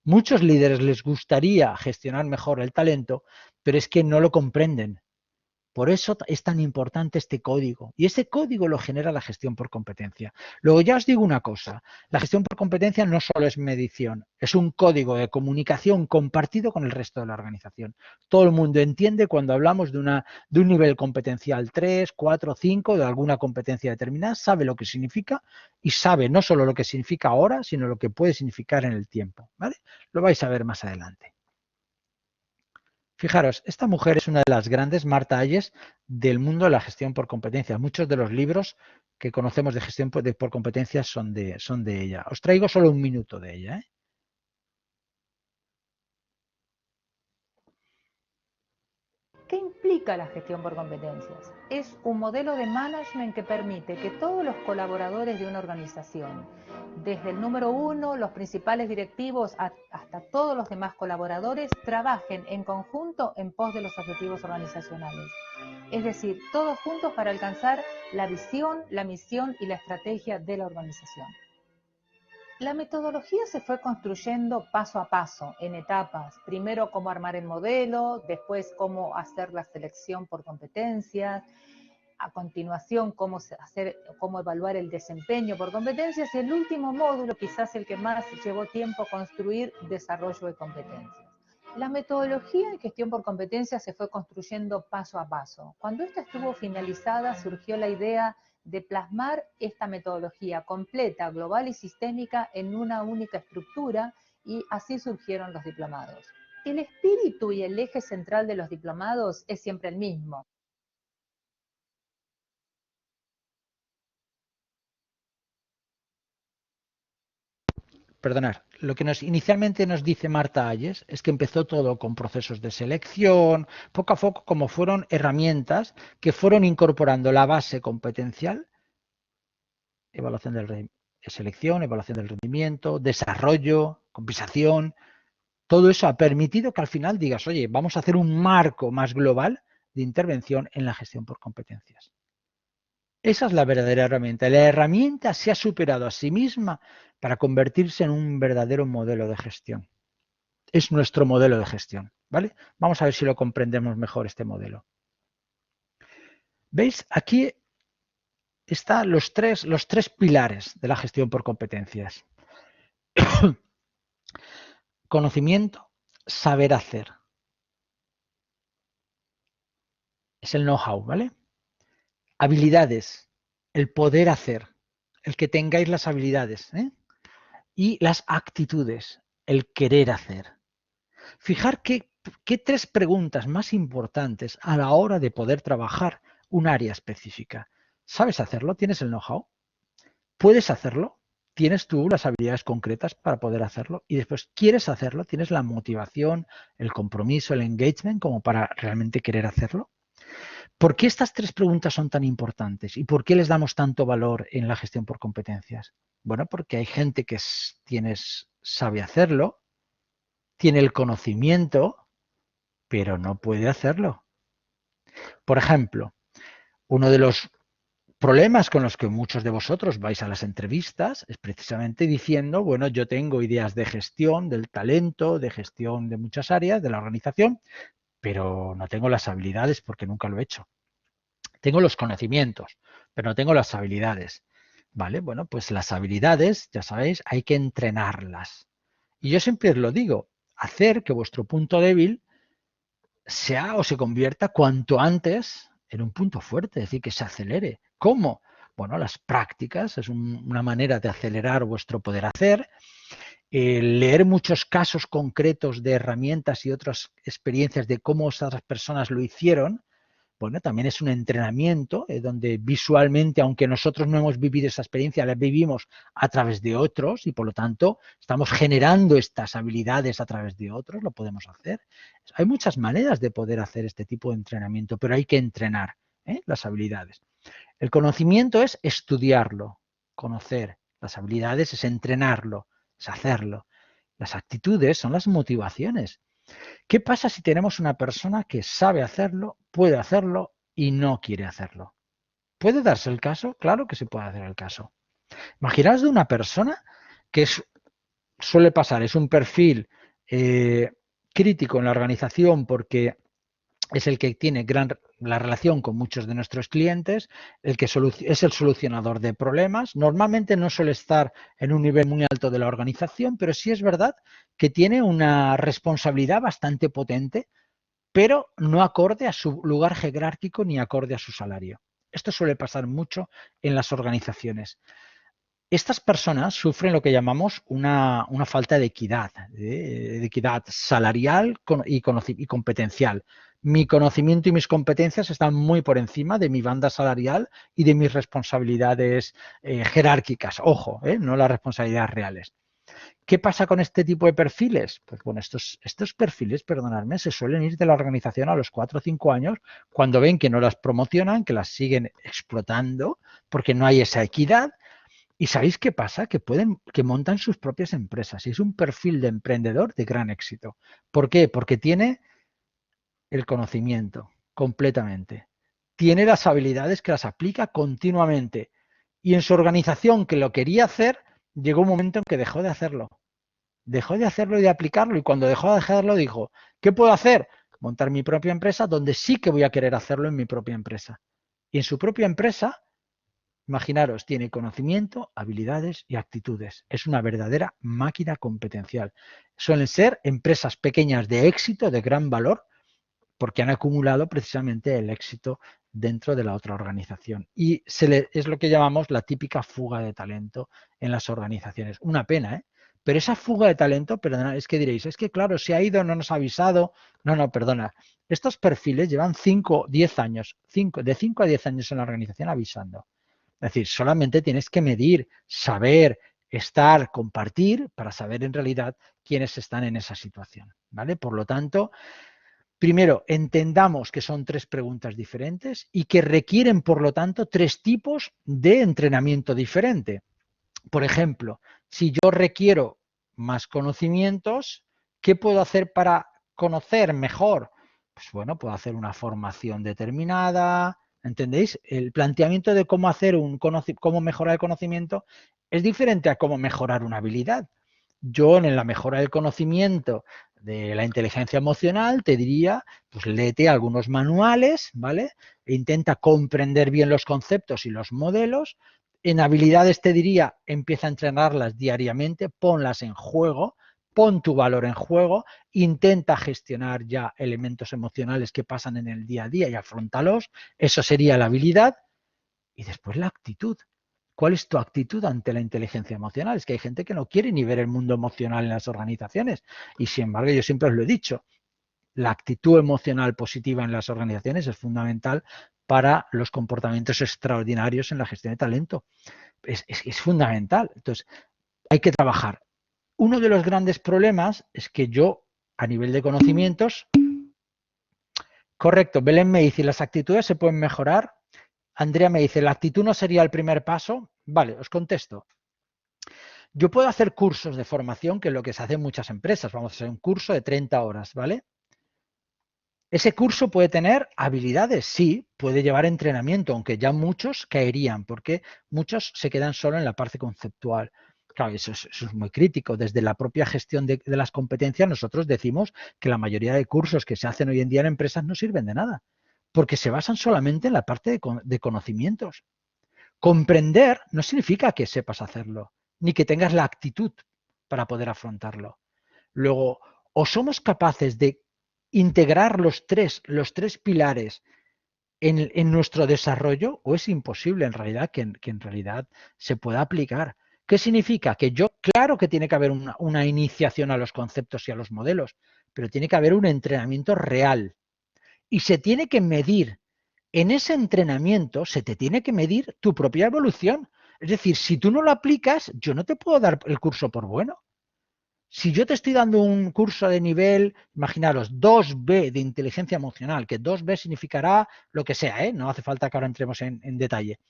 Muchos líderes les gustaría gestionar mejor el talento, pero es que no lo comprenden. Por eso es tan importante este código. Y ese código lo genera la gestión por competencia. Luego ya os digo una cosa, la gestión por competencia no solo es medición, es un código de comunicación compartido con el resto de la organización. Todo el mundo entiende cuando hablamos de un nivel competencial 3, 4, 5, de alguna competencia determinada, sabe lo que significa y sabe no solo lo que significa ahora, sino lo que puede significar en el tiempo, ¿vale? Lo vais a ver más adelante. Fijaros, esta mujer es una de las grandes Marta Hayes del mundo de la gestión por competencias. Muchos de los libros que conocemos de gestión por competencias son de ella. Os traigo solo un minuto de ella, ¿eh? ¿Qué implica la gestión por competencias? Es un modelo de management que permite que todos los colaboradores de una organización, desde el número 1, los principales directivos, hasta todos los demás colaboradores, trabajen en conjunto en pos de los objetivos organizacionales. Es decir, todos juntos para alcanzar la visión, la misión y la estrategia de la organización. La metodología se fue construyendo paso a paso, en etapas. Primero cómo armar el modelo, después cómo hacer la selección por competencias, a continuación cómo evaluar el desempeño por competencias y el último módulo, quizás el que más llevó tiempo construir, desarrollo de competencias. La metodología en gestión por competencias se fue construyendo paso a paso. Cuando esta estuvo finalizada, surgió la idea de plasmar esta metodología completa, global y sistémica en una única estructura, y así surgieron los diplomados. El espíritu y el eje central de los diplomados es siempre el mismo. Perdonad, lo que inicialmente nos dice Marta Hayes es que empezó todo con procesos de selección, poco a poco como fueron herramientas que fueron incorporando la base competencial, evaluación del selección, evaluación del rendimiento, desarrollo, compensación. Todo eso ha permitido que al final digas, oye, vamos a hacer un marco más global de intervención en la gestión por competencias. Esa es la verdadera herramienta. La herramienta se ha superado a sí misma para convertirse en un verdadero modelo de gestión. Es nuestro modelo de gestión, ¿vale? Vamos a ver si lo comprendemos mejor este modelo. ¿Veis? Aquí están los tres pilares de la gestión por competencias. Conocimiento, saber hacer. Es el know-how, ¿vale? Habilidades, el poder hacer, el que tengáis las habilidades, ¿eh? Y las actitudes, el querer hacer. Fijar qué 3 preguntas más importantes a la hora de poder trabajar un área específica. ¿Sabes hacerlo? ¿Tienes el know-how? ¿Puedes hacerlo? ¿Tienes tú las habilidades concretas para poder hacerlo? Y después, ¿quieres hacerlo? ¿Tienes la motivación, el compromiso, el engagement como para realmente querer hacerlo? ¿Por qué estas 3 preguntas son tan importantes y por qué les damos tanto valor en la gestión por competencias? Bueno, porque hay gente que sabe hacerlo, tiene el conocimiento, pero no puede hacerlo. Por ejemplo, uno de los problemas con los que muchos de vosotros vais a las entrevistas es precisamente diciendo, bueno, yo tengo ideas de gestión del talento, de gestión de muchas áreas de la organización, pero no tengo las habilidades porque nunca lo he hecho. Tengo los conocimientos, pero no tengo las habilidades. ¿Vale? Bueno, pues las habilidades, ya sabéis, hay que entrenarlas. Y yo siempre os lo digo, hacer que vuestro punto débil sea o se convierta cuanto antes en un punto fuerte, es decir, que se acelere. ¿Cómo? Bueno, las prácticas es una manera de acelerar vuestro poder hacer. Leer muchos casos concretos de herramientas y otras experiencias de cómo otras personas lo hicieron, bueno, también es un entrenamiento donde visualmente, aunque nosotros no hemos vivido esa experiencia, la vivimos a través de otros y por lo tanto estamos generando estas habilidades a través de otros, lo podemos hacer. Hay muchas maneras de poder hacer este tipo de entrenamiento, pero hay que entrenar las habilidades. El conocimiento es estudiarlo, conocer. Las habilidades es entrenarlo, es hacerlo. Las actitudes son las motivaciones. ¿Qué pasa si tenemos una persona que sabe hacerlo, puede hacerlo y no quiere hacerlo? ¿Puede darse el caso? Claro que se puede hacer el caso. Imaginaos de una persona que suele pasar, es un perfil crítico en la organización porque es el que tiene la relación con muchos de nuestros clientes, el que es el solucionador de problemas. Normalmente no suele estar en un nivel muy alto de la organización, pero sí es verdad que tiene una responsabilidad bastante potente, pero no acorde a su lugar jerárquico ni acorde a su salario. Esto suele pasar mucho en las organizaciones. Estas personas sufren lo que llamamos una falta de equidad salarial y competencial. Mi conocimiento y mis competencias están muy por encima de mi banda salarial y de mis responsabilidades jerárquicas. Ojo, no las responsabilidades reales. ¿Qué pasa con este tipo de perfiles? Pues bueno, estos perfiles, perdonadme, se suelen ir de la organización a los 4 o 5 años cuando ven que no las promocionan, que las siguen explotando porque no hay esa equidad. ¿Y sabéis qué pasa? Que montan sus propias empresas y es un perfil de emprendedor de gran éxito. ¿Por qué? Porque tiene el conocimiento completamente. Tiene las habilidades que las aplica continuamente. Y en su organización que lo quería hacer, llegó un momento en que dejó de hacerlo. Dejó de hacerlo y de aplicarlo. Y cuando dejó de hacerlo dijo, ¿qué puedo hacer? Montar mi propia empresa donde sí que voy a querer hacerlo en mi propia empresa. Y en su propia empresa, imaginaros, tiene conocimiento, habilidades y actitudes. Es una verdadera máquina competencial. Suelen ser empresas pequeñas de éxito, de gran valor, porque han acumulado precisamente el éxito dentro de la otra organización. Y es lo que llamamos la típica fuga de talento en las organizaciones. Una pena, ¿eh? Pero esa fuga de talento, perdona, es que diréis, es que claro, se ha ido, no nos ha avisado. No, perdona. Estos perfiles llevan 5, 10 años, de 5 a 10 años en la organización avisando. Es decir, solamente tienes que medir, saber, estar, compartir para saber en realidad quiénes están en esa situación, ¿vale? Por lo tanto, primero, entendamos que son 3 preguntas diferentes y que requieren, por lo tanto, 3 tipos de entrenamiento diferente. Por ejemplo, si yo requiero más conocimientos, ¿qué puedo hacer para conocer mejor? Pues bueno, puedo hacer una formación determinada, ¿entendéis? El planteamiento de cómo cómo mejorar el conocimiento es diferente a cómo mejorar una habilidad. Yo en la mejora del conocimiento de la inteligencia emocional te diría, pues léete algunos manuales, ¿vale? E intenta comprender bien los conceptos y los modelos. En habilidades te diría, empieza a entrenarlas diariamente, ponlas en juego, pon tu valor en juego, intenta gestionar ya elementos emocionales que pasan en el día a día y afrontalos. Eso sería la habilidad. Y después la actitud. ¿Cuál es tu actitud ante la inteligencia emocional? Es que hay gente que no quiere ni ver el mundo emocional en las organizaciones. Y sin embargo, yo siempre os lo he dicho, la actitud emocional positiva en las organizaciones es fundamental para los comportamientos extraordinarios en la gestión de talento. Es fundamental. Entonces, hay que trabajar. Uno de los grandes problemas es que yo, a nivel de conocimientos, correcto, Belén me dice, las actitudes se pueden mejorar. Andrea me dice, ¿la actitud no sería el primer paso? Vale, os contesto. Yo puedo hacer cursos de formación, que es lo que se hace en muchas empresas. Vamos a hacer un curso de 30 horas, ¿vale? Ese curso puede tener habilidades, sí, puede llevar entrenamiento, aunque ya muchos caerían, porque muchos se quedan solo en la parte conceptual. Claro, eso es muy crítico. Desde la propia gestión de las competencias, nosotros decimos que la mayoría de cursos que se hacen hoy en día en empresas no sirven de nada, porque se basan solamente en la parte de conocimientos. Comprender no significa que sepas hacerlo, ni que tengas la actitud para poder afrontarlo. Luego, o somos capaces de integrar los tres pilares en nuestro desarrollo, o es imposible en realidad que en realidad se pueda aplicar. ¿Qué significa? Que yo, claro que tiene que haber una iniciación a los conceptos y a los modelos, pero tiene que haber un entrenamiento real. Y se tiene que medir, en ese entrenamiento se te tiene que medir tu propia evolución. Es decir, si tú no lo aplicas, yo no te puedo dar el curso por bueno. Si yo te estoy dando un curso de nivel, imaginaros, 2B de inteligencia emocional, que 2B significará lo que sea, no hace falta que ahora entremos en detalle.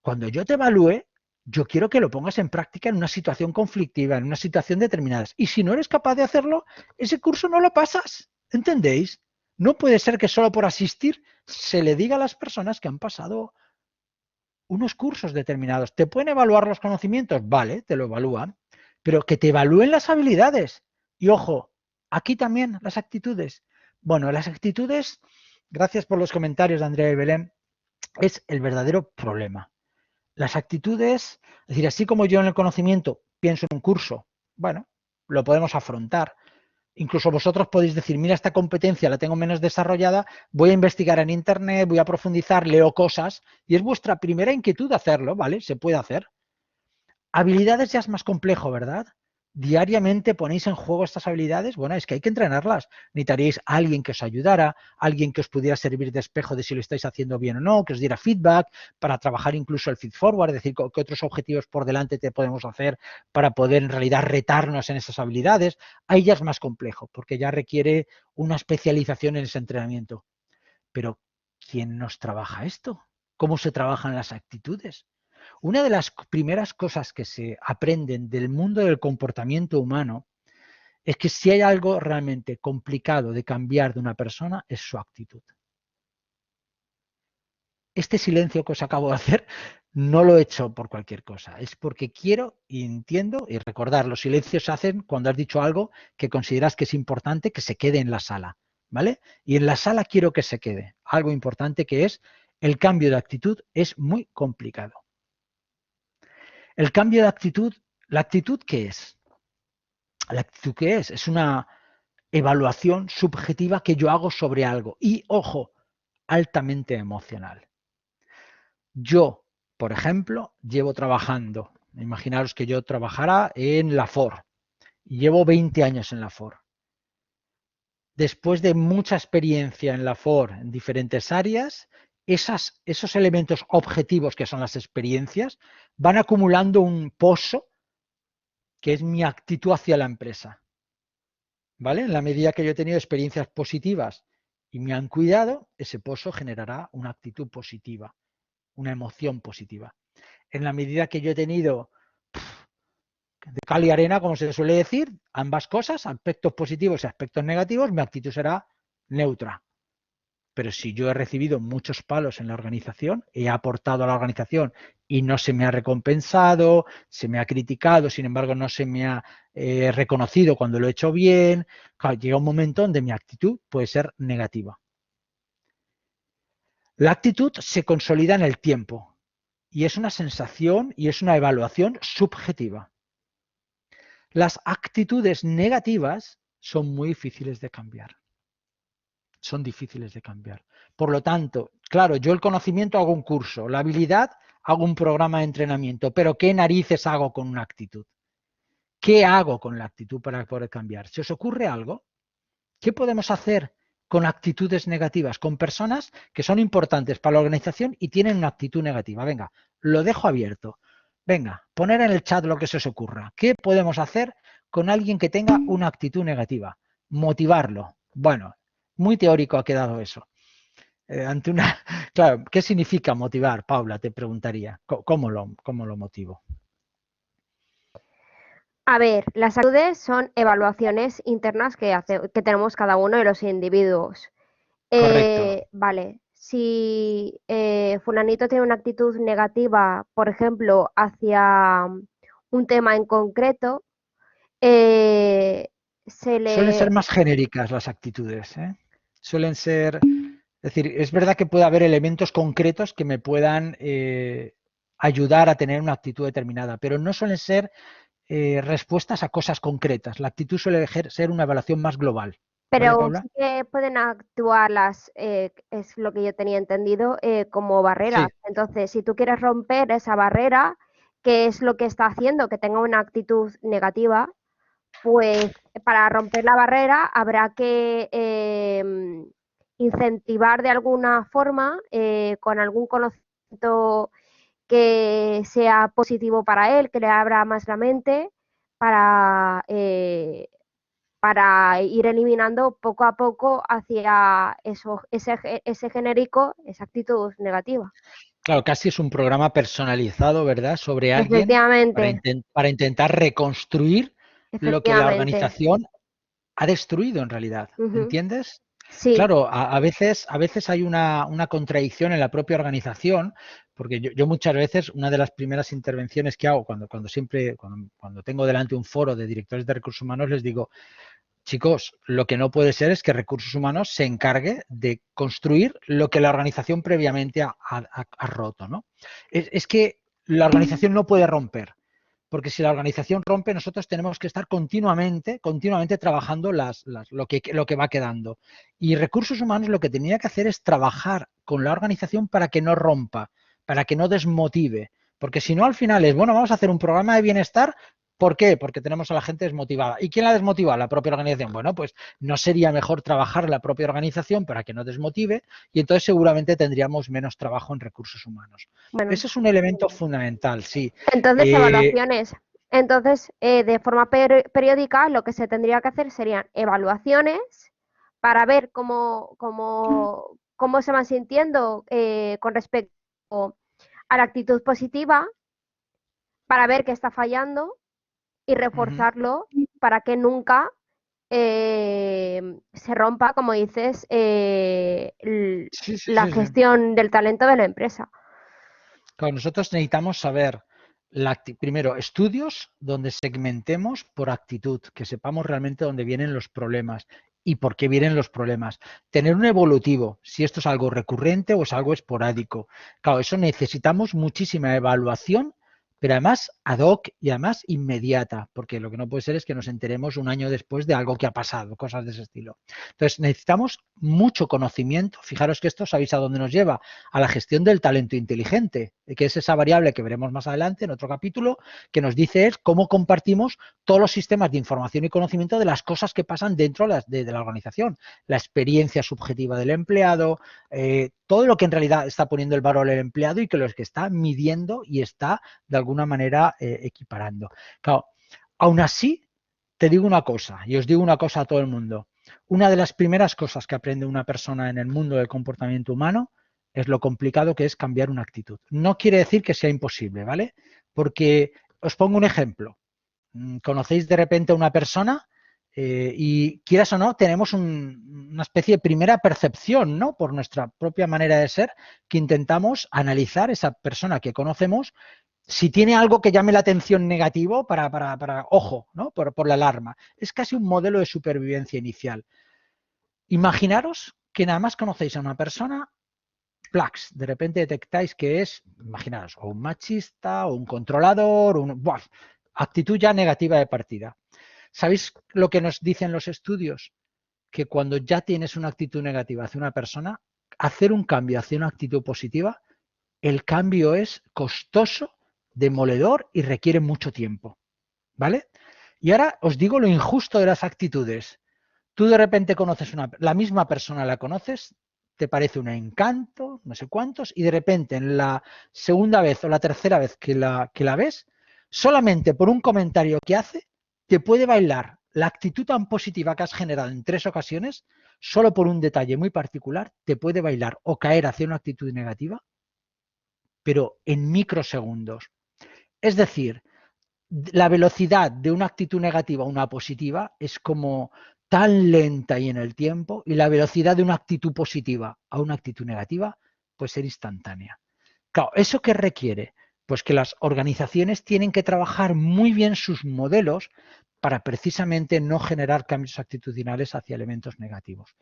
Cuando yo te evalúe, yo quiero que lo pongas en práctica en una situación conflictiva, en una situación determinada. Y si no eres capaz de hacerlo, ese curso no lo pasas. ¿Entendéis? No puede ser que solo por asistir se le diga a las personas que han pasado unos cursos determinados. ¿Te pueden evaluar los conocimientos? Vale, te lo evalúan. Pero que te evalúen las habilidades. Y ojo, aquí también las actitudes. Bueno, las actitudes, gracias por los comentarios de Andrea y Belén, es el verdadero problema. Las actitudes, es decir, así como yo en el conocimiento pienso en un curso, bueno, lo podemos afrontar. Incluso vosotros podéis decir, mira, esta competencia la tengo menos desarrollada, voy a investigar en internet, voy a profundizar, leo cosas, y es vuestra primera inquietud hacerlo, ¿vale? Se puede hacer. Habilidades ya es más complejo, ¿verdad? Diariamente ponéis en juego estas habilidades. Bueno, es que hay que entrenarlas. Necesitaríais a alguien que os ayudara, alguien que os pudiera servir de espejo de si lo estáis haciendo bien o no, que os diera feedback para trabajar incluso el feed forward, es decir, qué otros objetivos por delante te podemos hacer para poder en realidad retarnos en esas habilidades. Ahí ya es más complejo, porque ya requiere una especialización en ese entrenamiento. Pero, ¿quién nos trabaja esto? ¿Cómo se trabajan las actitudes? Una de las primeras cosas que se aprenden del mundo del comportamiento humano es que si hay algo realmente complicado de cambiar de una persona es su actitud. Este silencio que os acabo de hacer no lo he hecho por cualquier cosa, es porque quiero y entiendo, y recordar, los silencios se hacen cuando has dicho algo que consideras que es importante que se quede en la sala, ¿vale? Y en la sala quiero que se quede algo importante, que es el cambio de actitud es muy complicado. El cambio de actitud, ¿la actitud qué es? ¿La actitud qué es? Es una evaluación subjetiva que yo hago sobre algo y, ojo, altamente emocional. Yo, por ejemplo, llevo trabajando, imaginaros que yo trabajara en la Ford y llevo 20 años en la Ford. Después de mucha experiencia en la Ford en diferentes áreas, esos elementos objetivos que son las experiencias van acumulando un pozo que es mi actitud hacia la empresa. ¿Vale? En la medida que yo he tenido experiencias positivas y me han cuidado, ese pozo generará una actitud positiva, una emoción positiva. En la medida que yo he tenido de cal y arena, como se suele decir, ambas cosas, aspectos positivos y aspectos negativos, mi actitud será neutra. Pero si yo he recibido muchos palos en la organización, he aportado a la organización y no se me ha recompensado, se me ha criticado, sin embargo no se me ha reconocido cuando lo he hecho bien, claro, llega un momento donde mi actitud puede ser negativa. La actitud se consolida en el tiempo y es una sensación y es una evaluación subjetiva. Las actitudes negativas son muy difíciles de cambiar. Son difíciles de cambiar. Por lo tanto, claro, yo el conocimiento hago un curso, la habilidad hago un programa de entrenamiento, pero ¿qué narices hago con una actitud? ¿Qué hago con la actitud para poder cambiar? ¿Se os ocurre algo? ¿Qué podemos hacer con actitudes negativas? Con personas que son importantes para la organización y tienen una actitud negativa. Venga, lo dejo abierto. Venga, poner en el chat lo que se os ocurra. ¿Qué podemos hacer con alguien que tenga una actitud negativa? Motivarlo. Bueno, muy teórico ha quedado eso. Ante una... Claro, ¿qué significa motivar, Paula? Te preguntaría. ¿Cómo lo motivo? A ver, las actitudes son evaluaciones internas que tenemos cada uno de los individuos. Correcto. Vale, si fulanito tiene una actitud negativa, por ejemplo, hacia un tema en concreto, Suelen ser más genéricas las actitudes, ¿eh? Suelen ser... Es decir, es verdad que puede haber elementos concretos que me puedan ayudar a tener una actitud determinada, pero no suelen ser respuestas a cosas concretas. La actitud suele ser una evaluación más global. ¿Vale, Pero Paula? sí que pueden actuar es lo que yo tenía entendido, como barreras. Sí. Entonces, si tú quieres romper esa barrera, ¿qué es lo que está haciendo que tenga una actitud negativa? Pues para romper la barrera habrá que incentivar de alguna forma con algún conocimiento que sea positivo para él, que le abra más la mente para ir eliminando poco a poco hacia ese genérico, esa actitud negativa. Claro, casi es un programa personalizado, ¿verdad? Sobre alguien Efectivamente, para intentar reconstruir lo que la efectivamente. organización ha destruido en realidad. Ujú. ¿Entiendes? Sí, Claro, a veces hay una contradicción en la propia organización, porque yo muchas veces, una de las primeras intervenciones que hago cuando tengo delante un foro de directores de recursos humanos, les digo, chicos, lo que no puede ser es que recursos humanos se encargue de construir lo que la organización previamente ha roto, ¿no? Es que la organización no puede romper, porque si la organización rompe, nosotros tenemos que estar continuamente trabajando lo que va quedando. Y recursos humanos lo que tenía que hacer es trabajar con la organización para que no rompa, para que no desmotive. Porque si no, al final es, bueno, vamos a hacer un programa de bienestar. ¿Por qué? Porque tenemos a la gente desmotivada. ¿Y quién la desmotiva? La propia organización. Bueno, pues no sería mejor trabajar la propia organización para que no desmotive y entonces seguramente tendríamos menos trabajo en recursos humanos. bueno. Ese es un elemento fundamental, sí. Entonces, evaluaciones. Entonces, de forma periódica, lo que se tendría que hacer serían evaluaciones para ver cómo se van sintiendo con respecto a la actitud positiva, para ver qué está fallando y reforzarlo para que nunca se rompa, como dices, Sí, sí, la sí, sí. gestión del talento de la empresa. Claro, nosotros necesitamos saber, primero, estudios donde segmentemos por actitud, que sepamos realmente dónde vienen los problemas y por qué vienen los problemas. Tener un evolutivo, si esto es algo recurrente o es algo esporádico. Claro, eso necesitamos muchísima evaluación, pero además ad hoc y además inmediata, porque lo que no puede ser es que nos enteremos un año después de algo que ha pasado, cosas de ese estilo. Entonces, necesitamos mucho conocimiento. Fijaros que esto sabéis a dónde nos lleva, a la gestión del talento inteligente, que es esa variable que veremos más adelante en otro capítulo, que nos dice es cómo compartimos todos los sistemas de información y conocimiento de las cosas que pasan dentro de la organización, la experiencia subjetiva del empleado, todo lo que en realidad está poniendo el valor el empleado y que lo que está midiendo y está de alguna manera equiparando. Claro, aún así, te digo una cosa, y os digo una cosa a todo el mundo. Una de las primeras cosas que aprende una persona en el mundo del comportamiento humano es lo complicado que es cambiar una actitud. No quiere decir que sea imposible, ¿vale? Porque os pongo un ejemplo. Conocéis de repente a una persona y quieras o no, tenemos una especie de primera percepción, ¿no? Por nuestra propia manera de ser, que intentamos analizar esa persona que conocemos si tiene algo que llame la atención negativo para ojo, ¿no? Por la alarma. Es casi un modelo de supervivencia inicial. Imaginaros que nada más conocéis a una persona flags, de repente detectáis que es, imaginaos, o un machista, o un controlador, actitud ya negativa de partida. ¿Sabéis lo que nos dicen los estudios? Que cuando ya tienes una actitud negativa hacia una persona, hacer un cambio hacia una actitud positiva, el cambio es costoso, demoledor y requiere mucho tiempo, ¿vale? Y ahora os digo lo injusto de las actitudes. Tú de repente conoces la misma persona la conoces, te parece un encanto, no sé cuántos, y de repente en la segunda vez o la tercera vez que la ves, solamente por un comentario que hace, te puede bailar la actitud tan positiva que has generado en 3 ocasiones, solo por un detalle muy particular, te puede bailar o caer hacia una actitud negativa, pero en microsegundos. Es decir, la velocidad de una actitud negativa a una positiva es como tan lenta y en el tiempo, y la velocidad de una actitud positiva a una actitud negativa puede ser instantánea. Claro, ¿eso qué requiere? Pues que las organizaciones tienen que trabajar muy bien sus modelos para precisamente no generar cambios actitudinales hacia elementos negativos.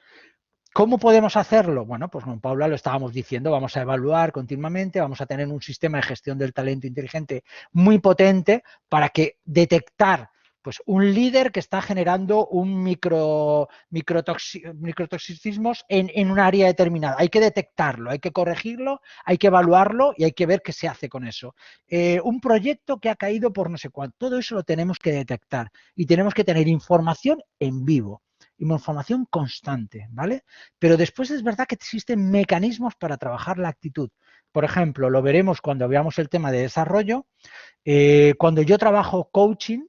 ¿Cómo podemos hacerlo? Bueno, pues con Paula lo estábamos diciendo, vamos a evaluar continuamente, vamos a tener un sistema de gestión del talento inteligente muy potente para que detectar pues, un líder que está generando un microtoxicismos en un área determinada. Hay que detectarlo, hay que corregirlo, hay que evaluarlo y hay que ver qué se hace con eso. Un proyecto que ha caído por no sé cuánto, todo eso lo tenemos que detectar y tenemos que tener información en vivo. Información constante, ¿vale? Pero después es verdad que existen mecanismos para trabajar la actitud. Por ejemplo, lo veremos cuando veamos el tema de desarrollo. Cuando yo trabajo coaching,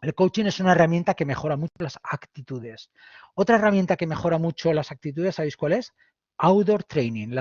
el coaching es una herramienta que mejora mucho las actitudes. Otra herramienta que mejora mucho las actitudes, ¿sabéis cuál es? Outdoor training,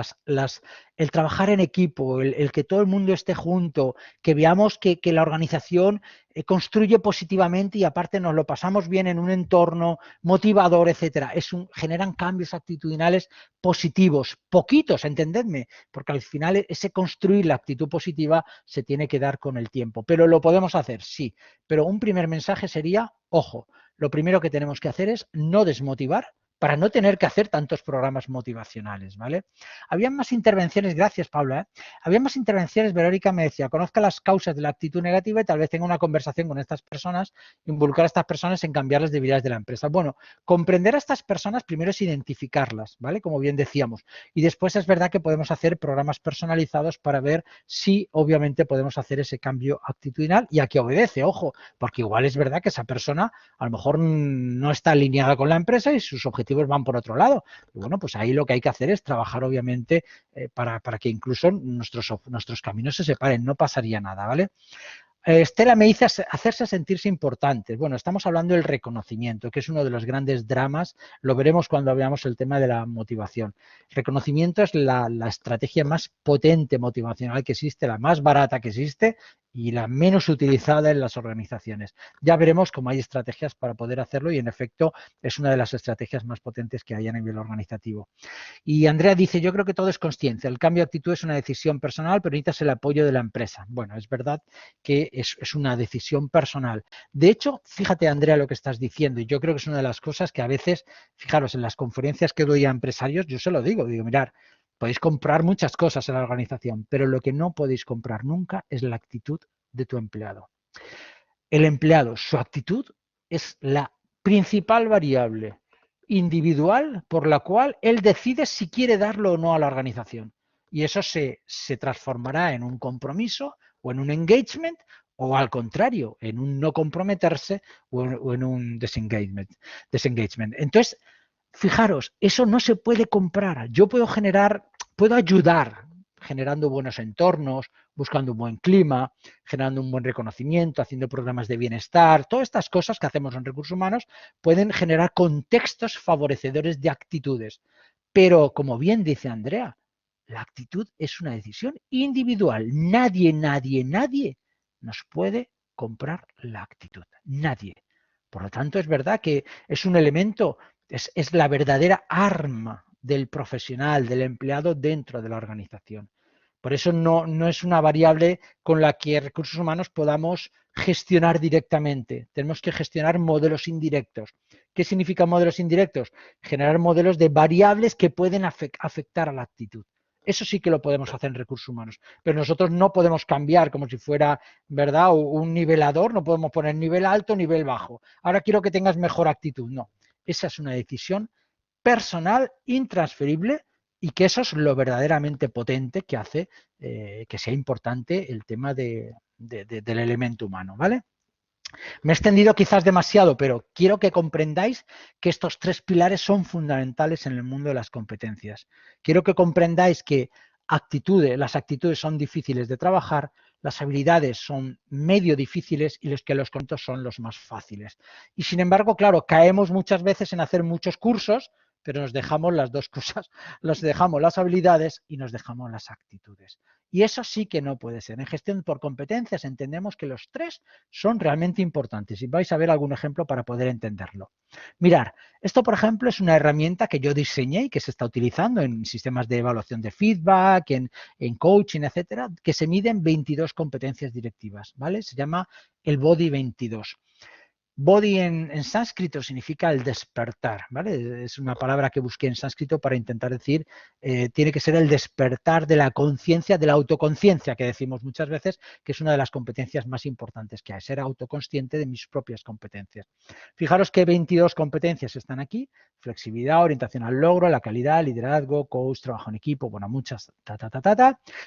el trabajar en equipo, el que todo el mundo esté junto, que veamos que la organización construye positivamente y aparte nos lo pasamos bien en un entorno motivador, etcétera. Generan cambios actitudinales positivos, poquitos, entendedme, porque al final ese construir la actitud positiva se tiene que dar con el tiempo. Pero lo podemos hacer, sí. Pero un primer mensaje sería, ojo, lo primero que tenemos que hacer es no desmotivar, para no tener que hacer tantos programas motivacionales, ¿vale? Habían más intervenciones, gracias Paula, había más intervenciones, Verónica me decía, conozca las causas de la actitud negativa y tal vez tenga una conversación con estas personas, involucrar a estas personas en cambiar las debilidades de la empresa. Bueno, comprender a estas personas primero es identificarlas, ¿vale? Como bien decíamos, y después es verdad que podemos hacer programas personalizados para ver si obviamente podemos hacer ese cambio actitudinal y a qué obedece, ojo, porque igual es verdad que esa persona a lo mejor no está alineada con la empresa y sus objetivos van por otro lado. Y bueno, pues ahí lo que hay que hacer es trabajar, obviamente, para que incluso nuestros caminos se separen. No pasaría nada, ¿vale? Estela me dice hacerse sentirse importantes. Bueno, estamos hablando del reconocimiento, que es uno de los grandes dramas. Lo veremos cuando veamos el tema de la motivación. El reconocimiento es la estrategia más potente motivacional que existe, la más barata que existe y la menos utilizada en las organizaciones. Ya veremos cómo hay estrategias para poder hacerlo y, en efecto, es una de las estrategias más potentes que hay a nivel organizativo. Y Andrea dice, yo creo que todo es conciencia. El cambio de actitud es una decisión personal, pero necesitas el apoyo de la empresa. Bueno, es verdad que es una decisión personal. De hecho, fíjate, Andrea, lo que estás diciendo, y yo creo que es una de las cosas que a veces, fijaros, en las conferencias que doy a empresarios, yo se lo digo, mirar, podéis comprar muchas cosas en la organización, pero lo que no podéis comprar nunca es la actitud de tu empleado. El empleado, su actitud es la principal variable individual por la cual él decide si quiere darlo o no a la organización. Y eso se transformará en un compromiso o en un engagement o al contrario, en un no comprometerse o en un disengagement. Entonces, fijaros, eso no se puede comprar. Yo puedo ayudar generando buenos entornos, buscando un buen clima, generando un buen reconocimiento, haciendo programas de bienestar. Todas estas cosas que hacemos en recursos humanos pueden generar contextos favorecedores de actitudes. Pero, como bien dice Andrea, la actitud es una decisión individual. Nadie nos puede comprar la actitud. Nadie. Por lo tanto, es verdad que es un elemento, es la verdadera arma del profesional, del empleado dentro de la organización. Por eso no es una variable con la que recursos humanos podamos gestionar directamente. Tenemos que gestionar modelos indirectos. ¿Qué significan modelos indirectos? Generar modelos de variables que pueden afectar a la actitud. Eso sí que lo podemos hacer en recursos humanos, pero nosotros no podemos cambiar como si fuera, ¿verdad?, un nivelador, no podemos poner nivel alto, nivel bajo. Ahora quiero que tengas mejor actitud. No, esa es una decisión personal, intransferible, y que eso es lo verdaderamente potente que hace que sea importante el tema del elemento humano, ¿vale? Me he extendido quizás demasiado, pero quiero que comprendáis que estos 3 pilares son fundamentales en el mundo de las competencias. Quiero que comprendáis que las actitudes son difíciles de trabajar, las habilidades son medio difíciles y los conceptos son los más fáciles. Y sin embargo, claro, caemos muchas veces en hacer muchos cursos, pero nos dejamos las dos cosas, nos dejamos las habilidades y nos dejamos las actitudes. Y eso sí que no puede ser. En gestión por competencias entendemos que los 3 son realmente importantes y vais a ver algún ejemplo para poder entenderlo. Mirar, esto por ejemplo es una herramienta que yo diseñé y que se está utilizando en sistemas de evaluación de feedback, en coaching, etcétera, que se miden 22 competencias directivas, ¿vale? Se llama el Body 22. Body en sánscrito significa el despertar, ¿vale? Es una palabra que busqué en sánscrito para intentar decir, tiene que ser el despertar de la conciencia, de la autoconciencia, que decimos muchas veces, que es una de las competencias más importantes que hay, ser autoconsciente de mis propias competencias. Fijaros que 22 competencias están aquí: flexibilidad, orientación al logro, la calidad, liderazgo, coach, trabajo en equipo, bueno, muchas,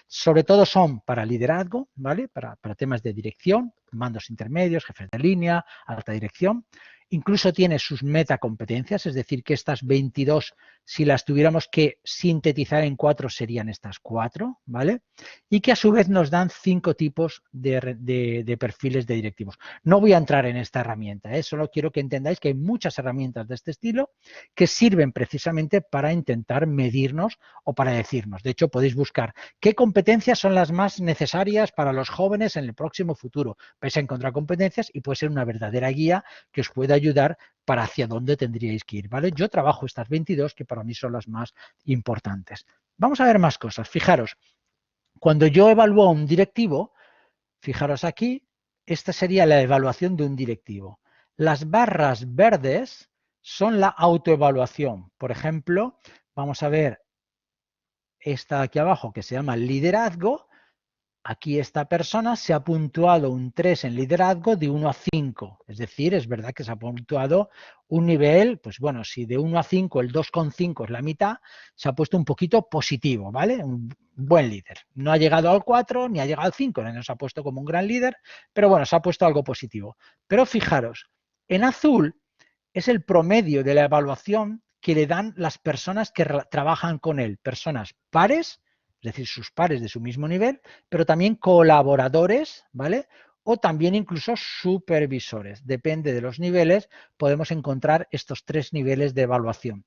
Sobre todo son para liderazgo, ¿vale? Para temas de dirección, mandos intermedios, jefes de línea, alta dirección. Incluso tiene sus metacompetencias, es decir, que estas 22, si las tuviéramos que sintetizar en 4, serían estas 4, ¿vale? Y que a su vez nos dan 5 tipos de perfiles de directivos. No voy a entrar en esta herramienta, solo quiero que entendáis que hay muchas herramientas de este estilo que sirven precisamente para intentar medirnos o para decirnos. De hecho, podéis buscar qué competencias son las más necesarias para los jóvenes en el próximo futuro. Vais a encontrar competencias y puede ser una verdadera guía que os pueda ayudar para hacia dónde tendríais que ir, ¿vale? Yo trabajo estas 22 que para mí son las más importantes. Vamos a ver más cosas. Fijaros, cuando yo evalúo a un directivo, fijaros aquí, esta sería la evaluación de un directivo. Las barras verdes son la autoevaluación. Por ejemplo, vamos a ver esta de aquí abajo que se llama liderazgo. Aquí esta persona se ha puntuado un 3 en liderazgo de 1 a 5. Es decir, es verdad que se ha puntuado un nivel, pues bueno, si de 1 a 5 el 2,5 es la mitad, se ha puesto un poquito positivo, ¿vale? Un buen líder. No ha llegado al 4 ni ha llegado al 5, no se ha puesto como un gran líder, pero bueno, se ha puesto algo positivo. Pero fijaros, en azul es el promedio de la evaluación que le dan las personas que trabajan con él, personas pares, es decir, sus pares de su mismo nivel, pero también colaboradores, ¿vale? O también incluso supervisores. Depende de los niveles, podemos encontrar estos 3 niveles de evaluación.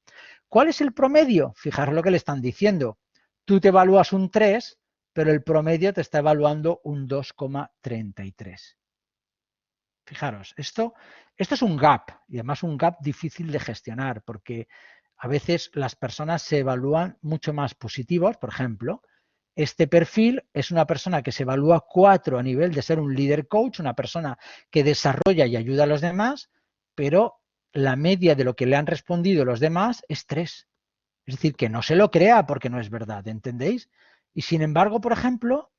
¿Cuál es el promedio? Fijaros lo que le están diciendo. Tú te evalúas un 3, pero el promedio te está evaluando un 2,33. Fijaros, esto es un gap, y además un gap difícil de gestionar, porque a veces las personas se evalúan mucho más positivos. Por ejemplo, este perfil es una persona que se evalúa 4 a nivel de ser un líder coach, una persona que desarrolla y ayuda a los demás, pero la media de lo que le han respondido los demás es 3. Es decir, que no se lo crea porque no es verdad, ¿entendéis? Y sin embargo, por ejemplo,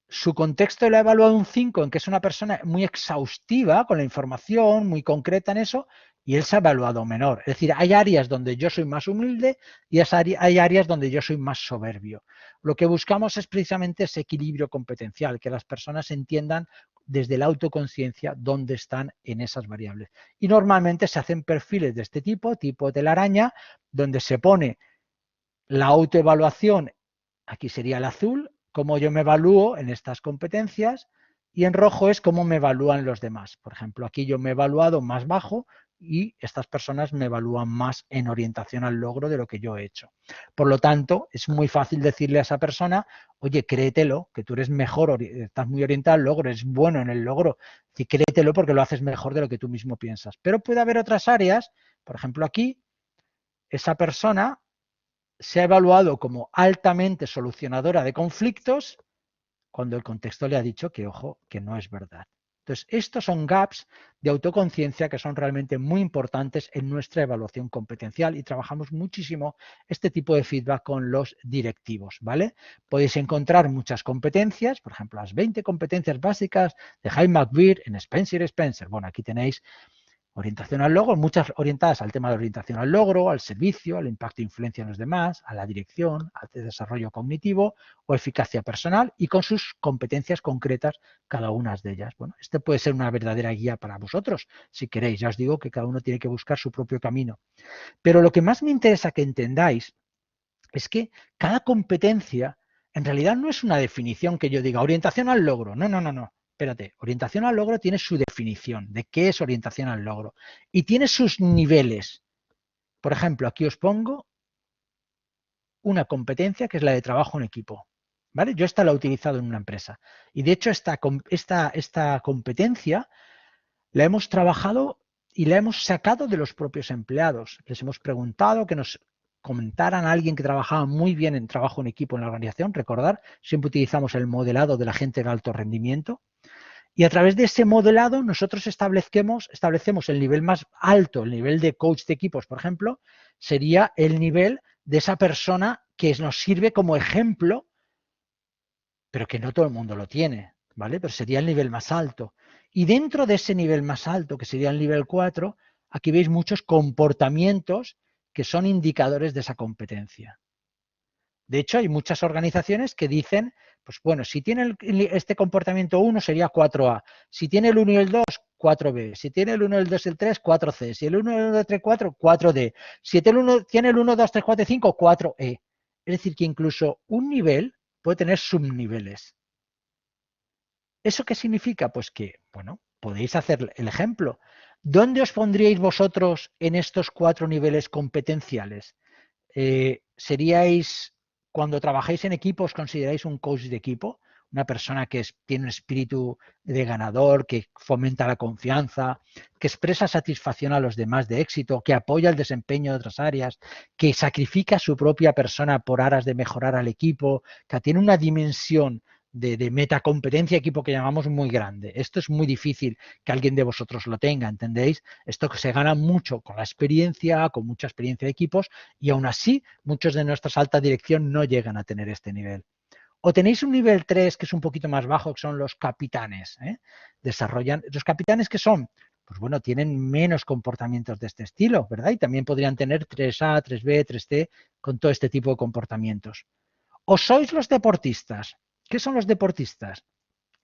su contexto lo ha evaluado un 5, en que es una persona muy exhaustiva con la información, muy concreta en eso, y él se ha evaluado menor. Es decir, hay áreas donde yo soy más humilde y hay áreas donde yo soy más soberbio. Lo que buscamos es precisamente ese equilibrio competencial, que las personas entiendan desde la autoconciencia dónde están en esas variables. Y normalmente se hacen perfiles de este tipo telaraña, donde se pone la autoevaluación, aquí sería el azul, cómo yo me evalúo en estas competencias, y en rojo es cómo me evalúan los demás. Por ejemplo, aquí yo me he evaluado más bajo y estas personas me evalúan más en orientación al logro de lo que yo he hecho. Por lo tanto, es muy fácil decirle a esa persona, oye, créetelo, que tú eres mejor, estás muy orientado al logro, eres bueno en el logro, y créetelo porque lo haces mejor de lo que tú mismo piensas. Pero puede haber otras áreas, por ejemplo aquí, esa persona se ha evaluado como altamente solucionadora de conflictos cuando el contexto le ha dicho que, ojo, que no es verdad. Entonces, estos son gaps de autoconciencia que son realmente muy importantes en nuestra evaluación competencial y trabajamos muchísimo este tipo de feedback con los directivos, ¿vale? Podéis encontrar muchas competencias, por ejemplo, las 20 competencias básicas de Jaime McBeer en Spencer Spencer. Bueno, aquí tenéis orientación al logro, muchas orientadas al tema de orientación al logro, al servicio, al impacto e influencia en los demás, a la dirección, al desarrollo cognitivo o eficacia personal y con sus competencias concretas, cada una de ellas. Bueno, este puede ser una verdadera guía para vosotros, si queréis. Ya os digo que cada uno tiene que buscar su propio camino. Pero lo que más me interesa que entendáis es que cada competencia en realidad no es una definición que yo diga orientación al logro. No, no, no, no. Espérate, orientación al logro tiene su definición de qué es orientación al logro y tiene sus niveles. Por ejemplo, aquí os pongo una competencia que es la de trabajo en equipo. ¿Vale? Yo esta la he utilizado en una empresa y de hecho esta competencia la hemos trabajado y la hemos sacado de los propios empleados. Les hemos preguntado que nos comentaran a alguien que trabajaba muy bien en trabajo en equipo en la organización. Recordar, siempre utilizamos el modelado de la gente de alto rendimiento. Y a través de ese modelado nosotros establecemos el nivel más alto, el nivel de coach de equipos, por ejemplo, sería el nivel de esa persona que nos sirve como ejemplo, pero que no todo el mundo lo tiene, ¿vale? Pero sería el nivel más alto. Y dentro de ese nivel más alto, que sería el nivel 4, aquí veis muchos comportamientos que son indicadores de esa competencia. De hecho, hay muchas organizaciones que dicen, pues bueno, si tiene este comportamiento 1 sería 4A, si tiene el 1 y el 2, 4B, si tiene el 1, el 2 y el 3, 4C, si el 1, el 2, 3, 4, 4D, si tiene el 1, 2, 3, 4 y 5, 4E. Es decir, que incluso un nivel puede tener subniveles. ¿Eso qué significa? Pues que, bueno, podéis hacer el ejemplo. ¿Dónde os pondríais vosotros en estos 4 niveles competenciales? ¿Seríais, cuando trabajáis en equipo, os consideráis un coach de equipo? Una persona que tiene un espíritu de ganador, que fomenta la confianza, que expresa satisfacción a los demás de éxito, que apoya el desempeño de otras áreas, que sacrifica a su propia persona por aras de mejorar al equipo, que tiene una dimensión de metacompetencia equipo que llamamos muy grande. Esto es muy difícil que alguien de vosotros lo tenga, ¿entendéis? Esto que se gana mucho con la experiencia, con mucha experiencia de equipos y aún así muchos de nuestras alta dirección no llegan a tener este nivel. O tenéis un nivel 3 que es un poquito más bajo, que son los capitanes. Desarrollan, los capitanes que son, pues bueno, tienen menos comportamientos de este estilo, ¿verdad? Y también podrían tener 3A, 3B, 3C con todo este tipo de comportamientos. O sois los deportistas. ¿Qué son los deportistas?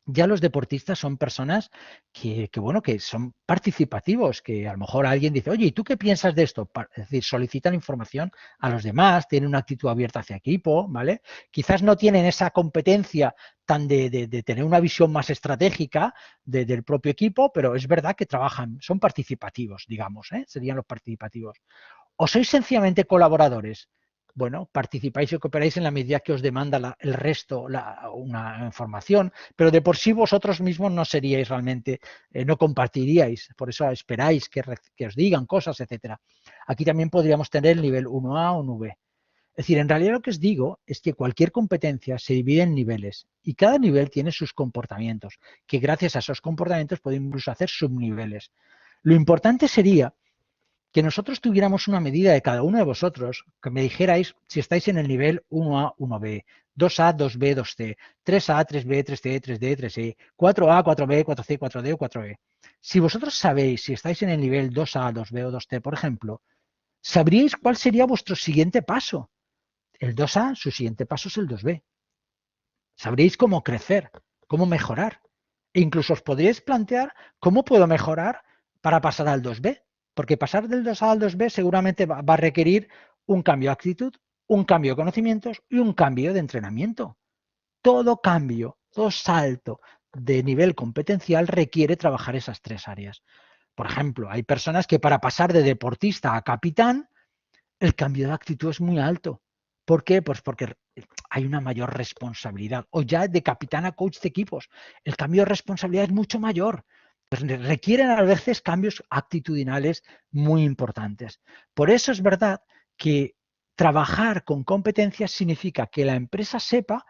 Ya los deportistas son personas que son participativos, que a lo mejor alguien dice, oye, ¿y tú qué piensas de esto? Es decir, solicitan información a los demás, tienen una actitud abierta hacia equipo, ¿vale? Quizás no tienen esa competencia tan de tener una visión más estratégica del propio equipo, pero es verdad que trabajan, son participativos, digamos, serían los participativos. O sois sencillamente colaboradores. Bueno, participáis y cooperáis en la medida que os demanda el resto una información, pero de por sí vosotros mismos no seríais realmente, no compartiríais, por eso esperáis que os digan cosas, etcétera. Aquí también podríamos tener el nivel 1A o 1B. Es decir, en realidad lo que os digo es que cualquier competencia se divide en niveles y cada nivel tiene sus comportamientos, que gracias a esos comportamientos podemos incluso hacer subniveles. Lo importante sería que nosotros tuviéramos una medida de cada uno de vosotros, que me dijerais si estáis en el nivel 1A, 1B, 2A, 2B, 2C, 3A, 3B, 3C, 3D, 3E, 4A, 4B, 4C, 4D o 4E. Si vosotros sabéis si estáis en el nivel 2A, 2B o 2C, por ejemplo, sabríais cuál sería vuestro siguiente paso. El 2A, su siguiente paso es el 2B. Sabréis cómo crecer, cómo mejorar. E incluso os podríais plantear cómo puedo mejorar para pasar al 2B. Porque pasar del 2A al 2B seguramente va a requerir un cambio de actitud, un cambio de conocimientos y un cambio de entrenamiento. Todo cambio, todo salto de nivel competencial requiere trabajar esas 3 áreas. Por ejemplo, hay personas que para pasar de deportista a capitán, el cambio de actitud es muy alto. ¿Por qué? Pues porque hay una mayor responsabilidad. O ya de capitán a coach de equipos, el cambio de responsabilidad es mucho mayor. Requieren a veces cambios actitudinales muy importantes. Por eso es verdad que trabajar con competencias significa que la empresa sepa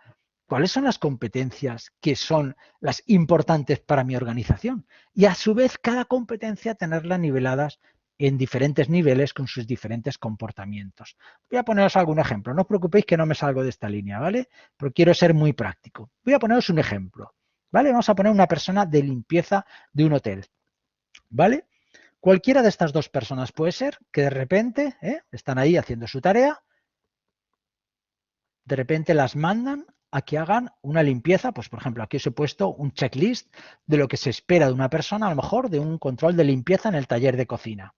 cuáles son las competencias que son las importantes para mi organización. Y a su vez, cada competencia tenerla niveladas en diferentes niveles con sus diferentes comportamientos. Voy a poneros algún ejemplo. No os preocupéis que no me salgo de esta línea, ¿vale? Pero quiero ser muy práctico. Voy a poneros un ejemplo, ¿vale? Vamos a poner una persona de limpieza de un hotel, ¿vale? Cualquiera de estas dos personas puede ser que de repente están ahí haciendo su tarea, de repente las mandan a que hagan una limpieza, pues por ejemplo aquí os he puesto un checklist de lo que se espera de una persona, a lo mejor de un control de limpieza en el taller de cocina.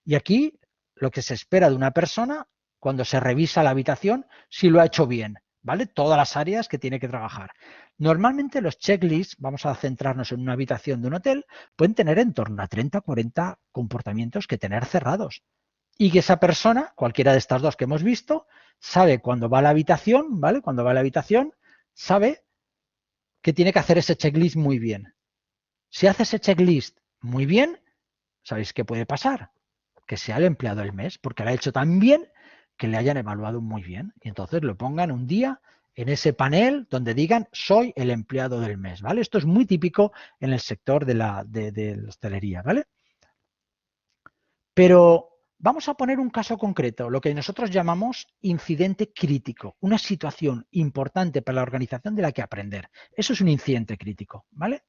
Y aquí lo que se espera de una persona cuando se revisa la habitación, si lo ha hecho bien, ¿vale? Todas las áreas que tiene que trabajar. Normalmente los checklists, vamos a centrarnos en una habitación de un hotel, pueden tener en torno a 30 o 40 comportamientos que tener cerrados. Y que esa persona, cualquiera de estas dos que hemos visto, sabe cuando va a la habitación, ¿vale? Cuando va a la habitación, sabe que tiene que hacer ese checklist muy bien. Si hace ese checklist muy bien, ¿sabéis qué puede pasar? Que sea el empleado del mes, porque lo ha hecho tan bien que le hayan evaluado muy bien. Y entonces lo pongan un día en ese panel donde digan soy el empleado del mes, ¿vale? Esto es muy típico en el sector de la hostelería, ¿vale? Pero vamos a poner un caso concreto, lo que nosotros llamamos incidente crítico, una situación importante para la organización de la que aprender. Eso es un incidente crítico, ¿vale?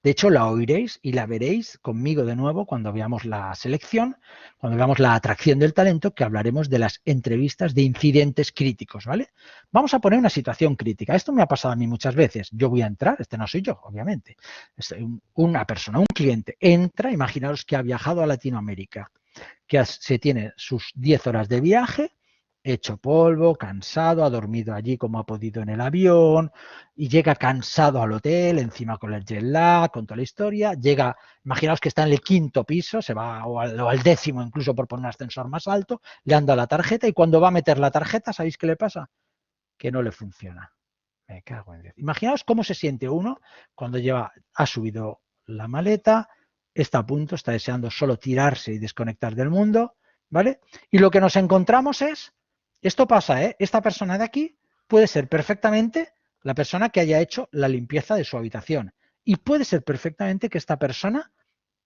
De hecho, la oiréis y la veréis conmigo de nuevo cuando veamos la selección, cuando veamos la atracción del talento, que hablaremos de las entrevistas de incidentes críticos, ¿vale? Vamos a poner una situación crítica. Esto me ha pasado a mí muchas veces. Yo voy a entrar, este no soy yo, obviamente. Una persona, un cliente, entra, imaginaos que ha viajado a Latinoamérica, que se tiene sus 10 horas de viaje, hecho polvo, cansado, ha dormido allí como ha podido en el avión y llega cansado al hotel, encima con el jet lag, con toda la historia, llega, imaginaos que está en el 5º piso, se va o al 10º incluso por poner un ascensor más alto, le anda la tarjeta y cuando va a meter la tarjeta, ¿sabéis qué le pasa? Que no le funciona. Me cago en Dios. Imaginaos cómo se siente uno cuando ha subido la maleta, está a punto, está deseando solo tirarse y desconectar del mundo, ¿vale? Y lo que nos encontramos es, esto pasa, esta persona de aquí puede ser perfectamente la persona que haya hecho la limpieza de su habitación. Y puede ser perfectamente que esta persona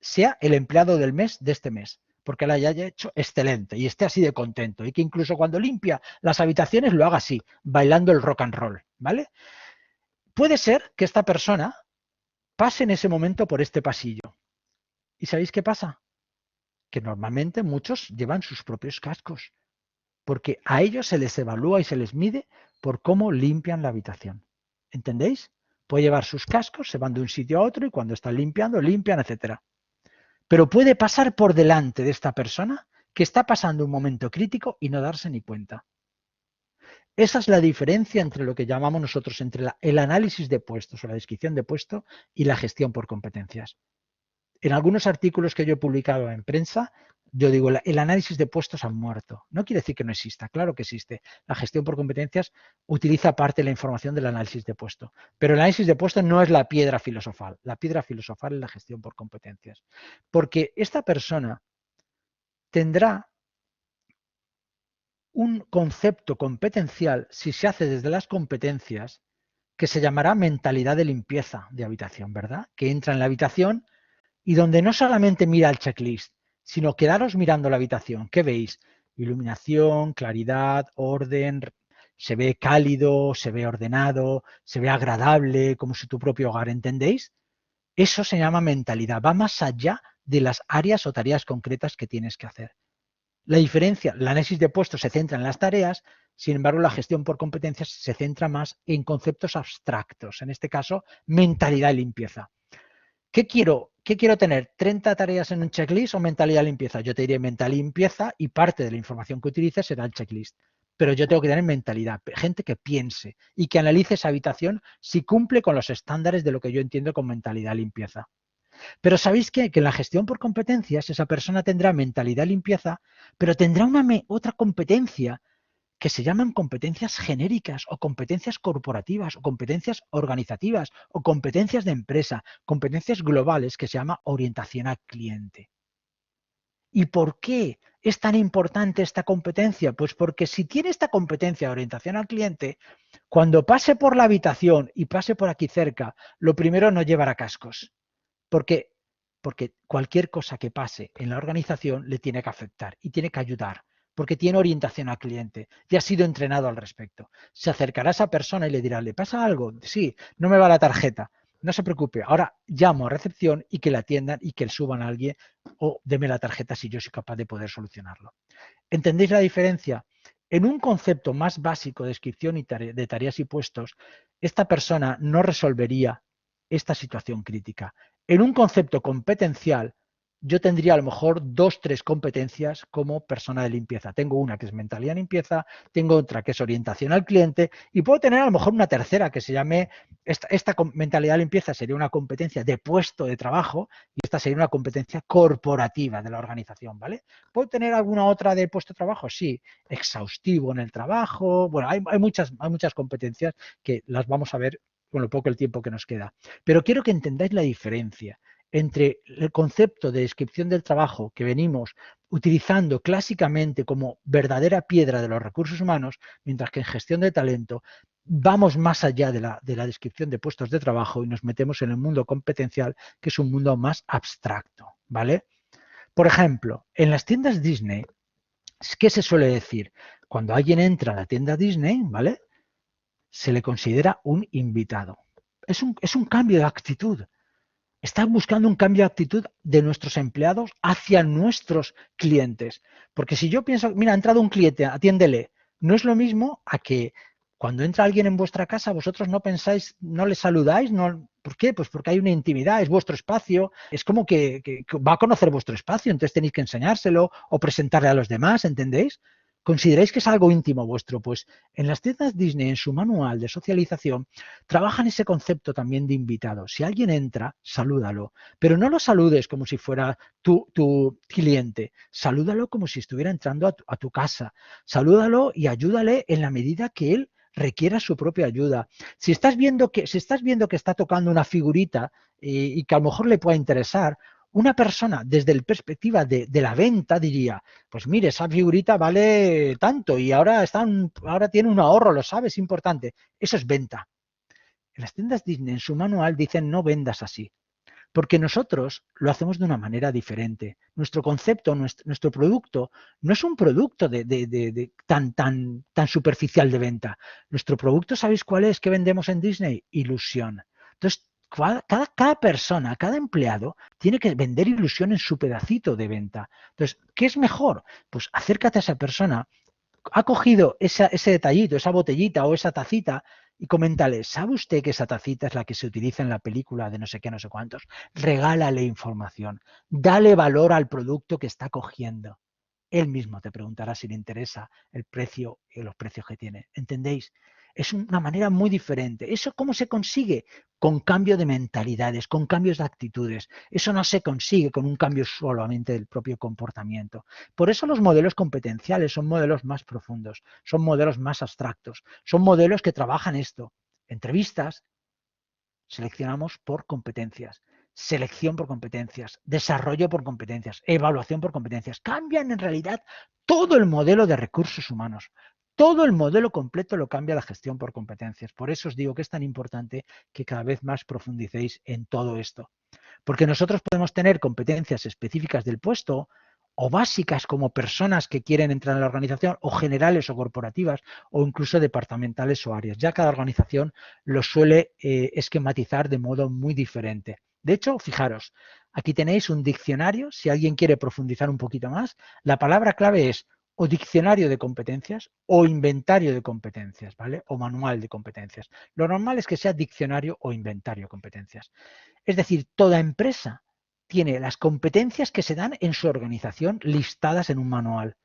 sea el empleado del mes de este mes, porque la haya hecho excelente y esté así de contento. Y que incluso cuando limpia las habitaciones lo haga así, bailando el rock and roll, ¿vale? Puede ser que esta persona pase en ese momento por este pasillo. ¿Y sabéis qué pasa? Que normalmente muchos llevan sus propios cascos, porque a ellos se les evalúa y se les mide por cómo limpian la habitación. ¿Entendéis? Puede llevar sus cascos, se van de un sitio a otro y cuando están limpiando, limpian, etcétera. Pero puede pasar por delante de esta persona que está pasando un momento crítico y no darse ni cuenta. Esa es la diferencia entre lo que llamamos nosotros entre el análisis de puestos o la descripción de puesto y la gestión por competencias. En algunos artículos que yo he publicado en prensa, yo digo, el análisis de puestos ha muerto. No quiere decir que no exista, claro que existe. La gestión por competencias utiliza parte de la información del análisis de puesto. Pero el análisis de puesto no es la piedra filosofal. La piedra filosofal es la gestión por competencias. Porque esta persona tendrá un concepto competencial, si se hace desde las competencias, que se llamará mentalidad de limpieza de habitación, ¿verdad? Que entra en la habitación y donde no solamente mira el checklist, sino quedaros mirando la habitación. ¿Qué veis? Iluminación, claridad, orden, se ve cálido, se ve ordenado, se ve agradable, como si tu propio hogar, ¿entendéis? Eso se llama mentalidad, va más allá de las áreas o tareas concretas que tienes que hacer. La diferencia, el análisis de puestos se centra en las tareas, sin embargo, la gestión por competencias se centra más en conceptos abstractos, en este caso, mentalidad y limpieza. ¿Qué quiero tener? ¿30 tareas en un checklist o mentalidad y limpieza? Yo te diré mentalidad y limpieza y parte de la información que utilices será el checklist. Pero yo tengo que tener mentalidad, gente que piense y que analice esa habitación si cumple con los estándares de lo que yo entiendo con mentalidad y limpieza. Pero ¿sabéis qué? Que en la gestión por competencias esa persona tendrá mentalidad y limpieza, pero tendrá otra competencia que se llaman competencias genéricas o competencias corporativas o competencias organizativas o competencias de empresa, competencias globales que se llama orientación al cliente. ¿Y por qué es tan importante esta competencia? Pues porque si tiene esta competencia de orientación al cliente, cuando pase por la habitación y pase por aquí cerca, lo primero no llevará cascos. Porque cualquier cosa que pase en la organización le tiene que afectar y tiene que ayudar, porque tiene orientación al cliente y ha sido entrenado al respecto. Se acercará a esa persona y le dirá, ¿le pasa algo? Sí, no me va la tarjeta. No se preocupe, ahora llamo a recepción y que la atiendan y que le suban a alguien o deme la tarjeta si yo soy capaz de poder solucionarlo. ¿Entendéis la diferencia? En un concepto más básico de descripción de tareas y puestos, esta persona no resolvería esta situación crítica. En un concepto competencial, yo tendría a lo mejor 2, 3 competencias como persona de limpieza. Tengo una que es mentalidad de limpieza, tengo otra que es orientación al cliente y puedo tener a lo mejor una tercera que se llame, esta mentalidad de limpieza sería una competencia de puesto de trabajo y esta sería una competencia corporativa de la organización, ¿vale? ¿Puedo tener alguna otra de puesto de trabajo? Sí, exhaustivo en el trabajo. Bueno, hay muchas competencias que las vamos a ver con lo poco el tiempo que nos queda. Pero quiero que entendáis la diferencia entre el concepto de descripción del trabajo que venimos utilizando clásicamente como verdadera piedra de los recursos humanos, mientras que en gestión de talento vamos más allá de la descripción de puestos de trabajo y nos metemos en el mundo competencial, que es un mundo más abstracto, ¿vale? Por ejemplo, en las tiendas Disney, ¿qué se suele decir? Cuando alguien entra a la tienda Disney, ¿vale? Se le considera un invitado. Es un cambio de actitud. Están buscando un cambio de actitud de nuestros empleados hacia nuestros clientes. Porque si yo pienso, mira, ha entrado un cliente, atiéndele, no es lo mismo a que cuando entra alguien en vuestra casa, vosotros no pensáis, no le saludáis, no, ¿por qué? Pues porque hay una intimidad, es vuestro espacio, es como que va a conocer vuestro espacio, entonces tenéis que enseñárselo o presentarle a los demás, ¿entendéis? ¿Consideráis que es algo íntimo vuestro? Pues en las tiendas Disney, en su manual de socialización, trabajan ese concepto también de invitado. Si alguien entra, salúdalo, pero no lo saludes como si fuera tu cliente, salúdalo como si estuviera entrando a tu casa, salúdalo y ayúdale en la medida que él requiera su propia ayuda. Si estás viendo que está tocando una figurita y que a lo mejor le pueda interesar, una persona desde la perspectiva de la venta diría, pues mire, esa figurita vale tanto y ahora tiene un ahorro, lo sabes, es importante. Eso es venta. En las tiendas Disney, en su manual, dicen no vendas así. Porque nosotros lo hacemos de una manera diferente. Nuestro concepto, nuestro producto, no es un producto tan superficial de venta. Nuestro producto, ¿sabéis cuál es que vendemos en Disney? Ilusión. Entonces, cada persona, cada empleado tiene que vender ilusión en su pedacito de venta. Entonces, ¿qué es mejor? Pues acércate a esa persona. Ha cogido ese detallito, esa botellita o esa tacita y coméntale, ¿sabe usted que esa tacita es la que se utiliza en la película de no sé qué, no sé cuántos? Regálale información, dale valor al producto que está cogiendo. Él mismo te preguntará si le interesa el precio y los precios que tiene. ¿Entendéis? Es una manera muy diferente. ¿Eso cómo se consigue? Con cambio de mentalidades, con cambios de actitudes. Eso no se consigue con un cambio solamente del propio comportamiento. Por eso los modelos competenciales son modelos más profundos, son modelos más abstractos, son modelos que trabajan esto. Entrevistas, seleccionamos por competencias. Selección por competencias, desarrollo por competencias, evaluación por competencias. Cambian en realidad todo el modelo de recursos humanos. Todo el modelo completo lo cambia la gestión por competencias. Por eso os digo que es tan importante que cada vez más profundicéis en todo esto. Porque nosotros podemos tener competencias específicas del puesto o básicas como personas que quieren entrar en la organización o generales o corporativas o incluso departamentales o áreas. Ya cada organización lo suele esquematizar de modo muy diferente. De hecho, fijaros, aquí tenéis un diccionario, si alguien quiere profundizar un poquito más, la palabra clave es o diccionario de competencias o inventario de competencias, ¿vale? O manual de competencias. Lo normal es que sea diccionario o inventario de competencias. Es decir, toda empresa tiene las competencias que se dan en su organización listadas en un manual.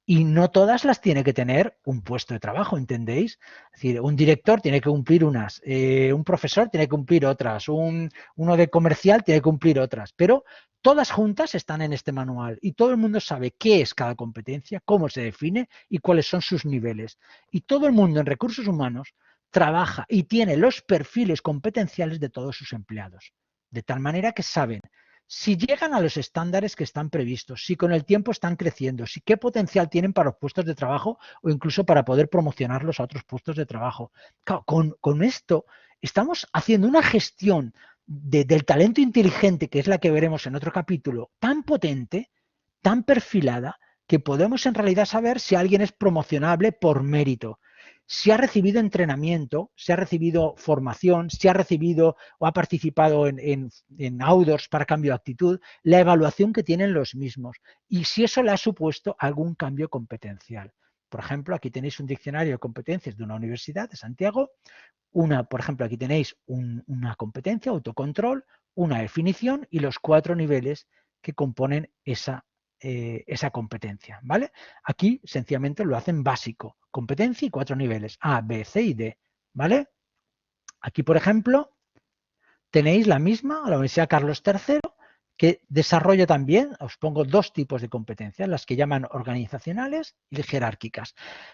Y no todas las tiene que tener un puesto de trabajo, ¿entendéis? Es decir, un director tiene que cumplir unas, un profesor tiene que cumplir otras, uno de comercial tiene que cumplir otras, pero todas juntas están en este manual y todo el mundo sabe qué es cada competencia, cómo se define y cuáles son sus niveles. Y todo el mundo en recursos humanos trabaja y tiene los perfiles competenciales de todos sus empleados, de tal manera que saben si llegan a los estándares que están previstos, si con el tiempo están creciendo, si qué potencial tienen para los puestos de trabajo o incluso para poder promocionarlos a otros puestos de trabajo. Claro, con esto estamos haciendo una gestión del talento inteligente, que es la que veremos en otro capítulo, tan potente, tan perfilada, que podemos en realidad saber si alguien es promocionable por mérito, si ha recibido entrenamiento, si ha recibido formación, si ha recibido o ha participado en outdoors para cambio de actitud, la evaluación que tienen los mismos y si eso le ha supuesto algún cambio competencial. Por ejemplo, aquí tenéis un diccionario de competencias de una universidad de Santiago. Por ejemplo, aquí tenéis una competencia, autocontrol, una definición y los 4 niveles que componen esa competencia, ¿vale? Aquí sencillamente lo hacen básico, competencia y 4 niveles, A, B, C y D, ¿vale? Aquí, por ejemplo, tenéis la misma, la Universidad Carlos III, que desarrolla también, os pongo 2 tipos de competencias, las que llaman organizacionales y jerárquicas.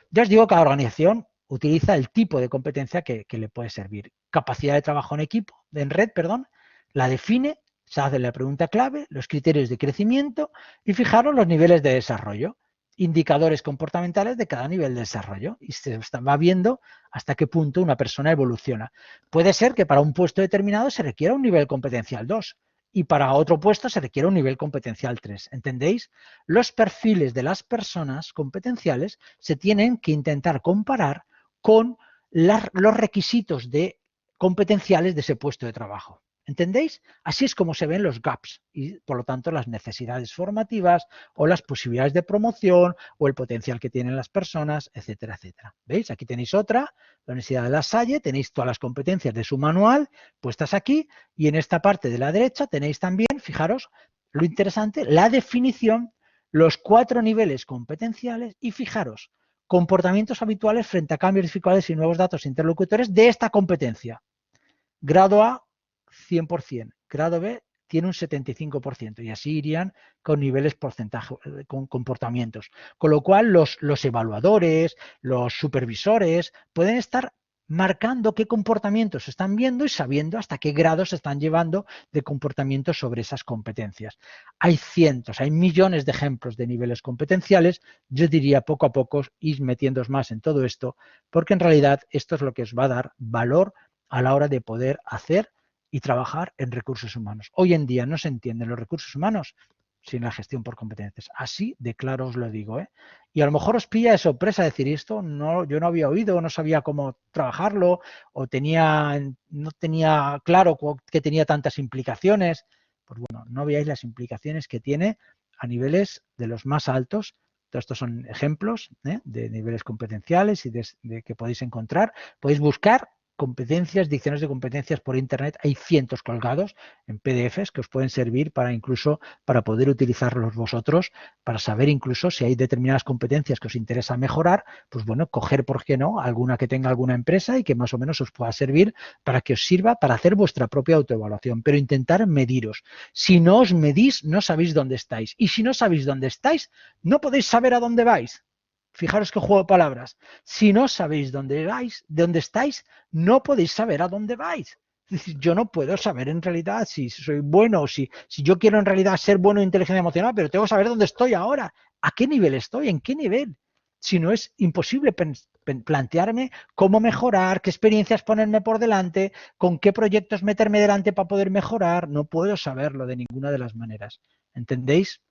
Ya os digo que cada organización utiliza el tipo de competencia que le puede servir. Capacidad de trabajo en equipo, en red, perdón, la define, se hace la pregunta clave, los criterios de crecimiento y fijaros los niveles de desarrollo, indicadores comportamentales de cada nivel de desarrollo y se va viendo hasta qué punto una persona evoluciona. Puede ser que para un puesto determinado se requiera un nivel competencial 2 y para otro puesto se requiere un nivel competencial 3. ¿Entendéis? Los perfiles de las personas competenciales se tienen que intentar comparar con los requisitos competenciales de ese puesto de trabajo. ¿Entendéis? Así es como se ven los gaps y, por lo tanto, las necesidades formativas o las posibilidades de promoción o el potencial que tienen las personas, etcétera, etcétera. ¿Veis? Aquí tenéis otra, la Universidad de La Salle, tenéis todas las competencias de su manual puestas aquí y en esta parte de la derecha tenéis también, fijaros, lo interesante, la definición, los 4 niveles competenciales y fijaros, comportamientos habituales frente a cambios, dificultades y nuevos datos interlocutores de esta competencia. Grado A, 100%, grado B tiene un 75% y así irían con niveles porcentaje, con comportamientos. Con lo cual los evaluadores, los supervisores pueden estar marcando qué comportamientos están viendo y sabiendo hasta qué grados se están llevando de comportamientos sobre esas competencias. Hay cientos, hay millones de ejemplos de niveles competenciales. Yo diría poco a poco ir metiéndoos más en todo esto, porque en realidad esto es lo que os va a dar valor a la hora de poder hacer y trabajar en recursos humanos. Hoy en día no se entienden los recursos humanos sin la gestión por competencias. Así de claro os lo digo, ¿eh? Y a lo mejor os pilla de sorpresa decir esto, no, yo no había oído, no sabía cómo trabajarlo o no tenía claro que tenía tantas implicaciones. Pues bueno, no veáis las implicaciones que tiene a niveles de los más altos. Todos estos son ejemplos de niveles competenciales y de que podéis encontrar. Podéis buscar competencias, diccionarios de competencias por internet, hay cientos colgados en PDFs que os pueden servir para incluso para poder utilizarlos vosotros, para saber incluso si hay determinadas competencias que os interesa mejorar, pues bueno, coger, ¿por qué no?, alguna que tenga alguna empresa y que más o menos os pueda servir para que os sirva para hacer vuestra propia autoevaluación, pero intentar mediros. Si no os medís, no sabéis dónde estáis, y si no sabéis dónde estáis, no podéis saber a dónde vais. Fijaros qué juego de palabras. Si no sabéis dónde vais, de dónde estáis, no podéis saber a dónde vais. Es decir, yo no puedo saber en realidad si soy bueno o si yo quiero en realidad ser bueno en inteligencia emocional, pero tengo que saber dónde estoy ahora, a qué nivel estoy, en qué nivel. Si no, es imposible plantearme cómo mejorar, qué experiencias ponerme por delante, con qué proyectos meterme delante para poder mejorar. No puedo saberlo de ninguna de las maneras. ¿Entendéis?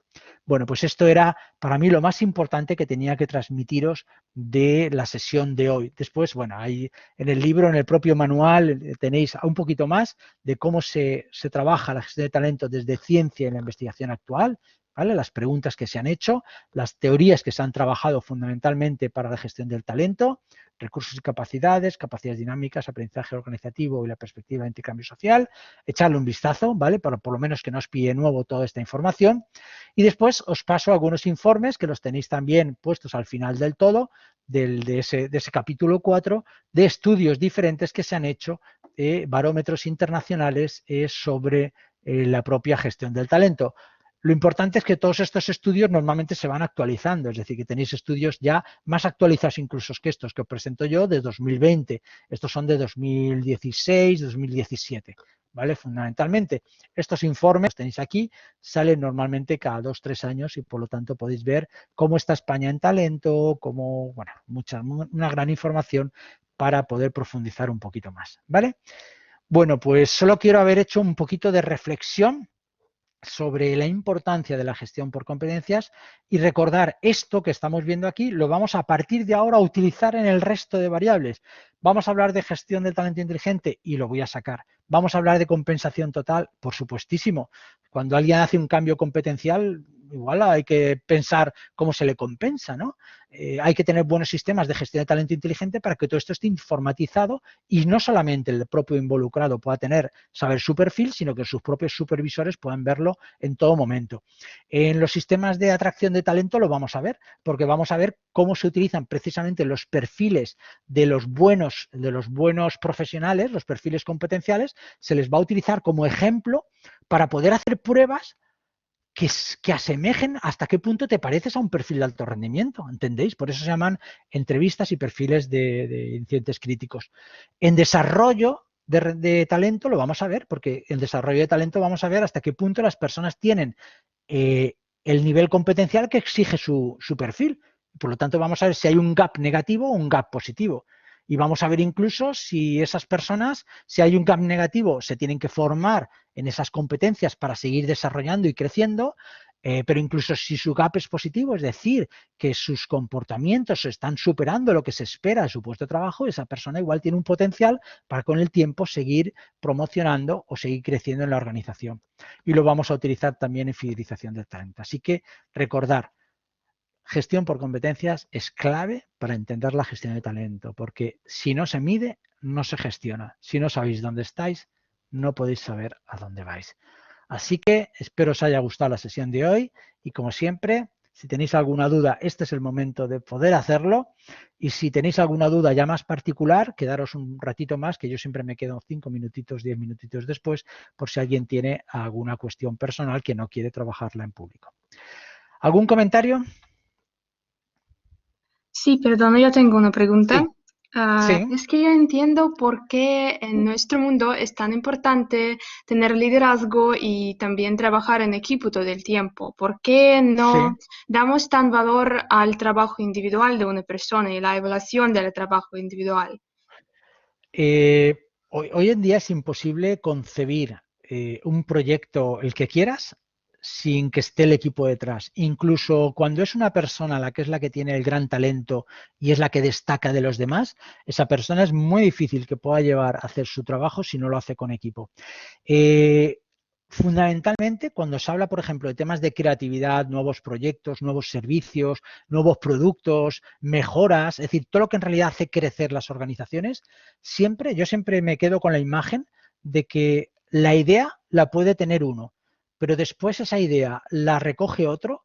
Bueno, pues esto era para mí lo más importante que tenía que transmitiros de la sesión de hoy. Después, bueno, ahí en el libro, en el propio manual, tenéis un poquito más de cómo se trabaja la gestión de talento desde ciencia y la investigación actual, ¿vale? Las preguntas que se han hecho, las teorías que se han trabajado fundamentalmente para la gestión del talento, recursos y capacidades, capacidades dinámicas, aprendizaje organizativo y la perspectiva de intercambio social. Echarle un vistazo, ¿vale? Para por lo menos que no os pille nuevo toda esta información. Y después os paso algunos informes que los tenéis también puestos al final del todo, de ese capítulo 4, de estudios diferentes que se han hecho, barómetros internacionales sobre la propia gestión del talento. Lo importante es que todos estos estudios normalmente se van actualizando, es decir, que tenéis estudios ya más actualizados incluso que estos que os presento yo de 2020. Estos son de 2016, 2017. ¿vale? Fundamentalmente, estos informes, los tenéis aquí, salen normalmente cada 2 o 3 años y por lo tanto podéis ver cómo está España en talento, cómo, bueno, una gran información para poder profundizar un poquito más, ¿vale? Bueno, pues solo quiero haber hecho un poquito de reflexión sobre la importancia de la gestión por competencias y recordar esto que estamos viendo aquí, lo vamos a partir de ahora a utilizar en el resto de variables. Vamos a hablar de gestión del talento inteligente y lo voy a sacar. Vamos a hablar de compensación total, por supuestísimo. Cuando alguien hace un cambio competencial, igual hay que pensar cómo se le compensa, ¿no? Hay que tener buenos sistemas de gestión de talento inteligente para que todo esto esté informatizado y no solamente el propio involucrado pueda saber su perfil, sino que sus propios supervisores puedan verlo en todo momento. En los sistemas de atracción de talento lo vamos a ver, porque vamos a ver cómo se utilizan precisamente los perfiles de los buenos profesionales, los perfiles competenciales, se les va a utilizar como ejemplo para poder hacer pruebas que asemejen hasta qué punto te pareces a un perfil de alto rendimiento, ¿entendéis? Por eso se llaman entrevistas y perfiles de incidentes críticos. En desarrollo de talento lo vamos a ver, porque en desarrollo de talento vamos a ver hasta qué punto las personas tienen el nivel competencial que exige su perfil. Por lo tanto, vamos a ver si hay un gap negativo o un gap positivo. Y vamos a ver incluso si esas personas, si hay un gap negativo, se tienen que formar en esas competencias para seguir desarrollando y creciendo, pero incluso si su gap es positivo, es decir, que sus comportamientos están superando lo que se espera de su puesto de trabajo, esa persona igual tiene un potencial para con el tiempo seguir promocionando o seguir creciendo en la organización. Y lo vamos a utilizar también en fidelización del talento. Así que recordar, gestión por competencias es clave para entender la gestión de talento, porque si no se mide, no se gestiona. Si no sabéis dónde estáis, no podéis saber a dónde vais. Así que espero os haya gustado la sesión de hoy y como siempre, si tenéis alguna duda, este es el momento de poder hacerlo y si tenéis alguna duda ya más particular, quedaros un ratito más, que yo siempre me quedo 5 minutitos, 10 minutitos después, por si alguien tiene alguna cuestión personal que no quiere trabajarla en público. ¿Algún comentario? Sí, perdón, yo tengo una pregunta. Sí. Sí. Es que yo entiendo por qué en nuestro mundo es tan importante tener liderazgo y también trabajar en equipo todo el tiempo. ¿Por qué no damos tan valor al trabajo individual de una persona y la evaluación del trabajo individual? Hoy en día es imposible concebir un proyecto, el que quieras, sin que esté el equipo detrás. Incluso cuando es una persona la que es la que tiene el gran talento y es la que destaca de los demás, esa persona es muy difícil que pueda llevar a hacer su trabajo si no lo hace con equipo. Fundamentalmente, cuando se habla, por ejemplo, de temas de creatividad, nuevos proyectos, nuevos servicios, nuevos productos, mejoras, es decir, todo lo que en realidad hace crecer las organizaciones, yo siempre me quedo con la imagen de que la idea la puede tener uno, pero después esa idea la recoge otro,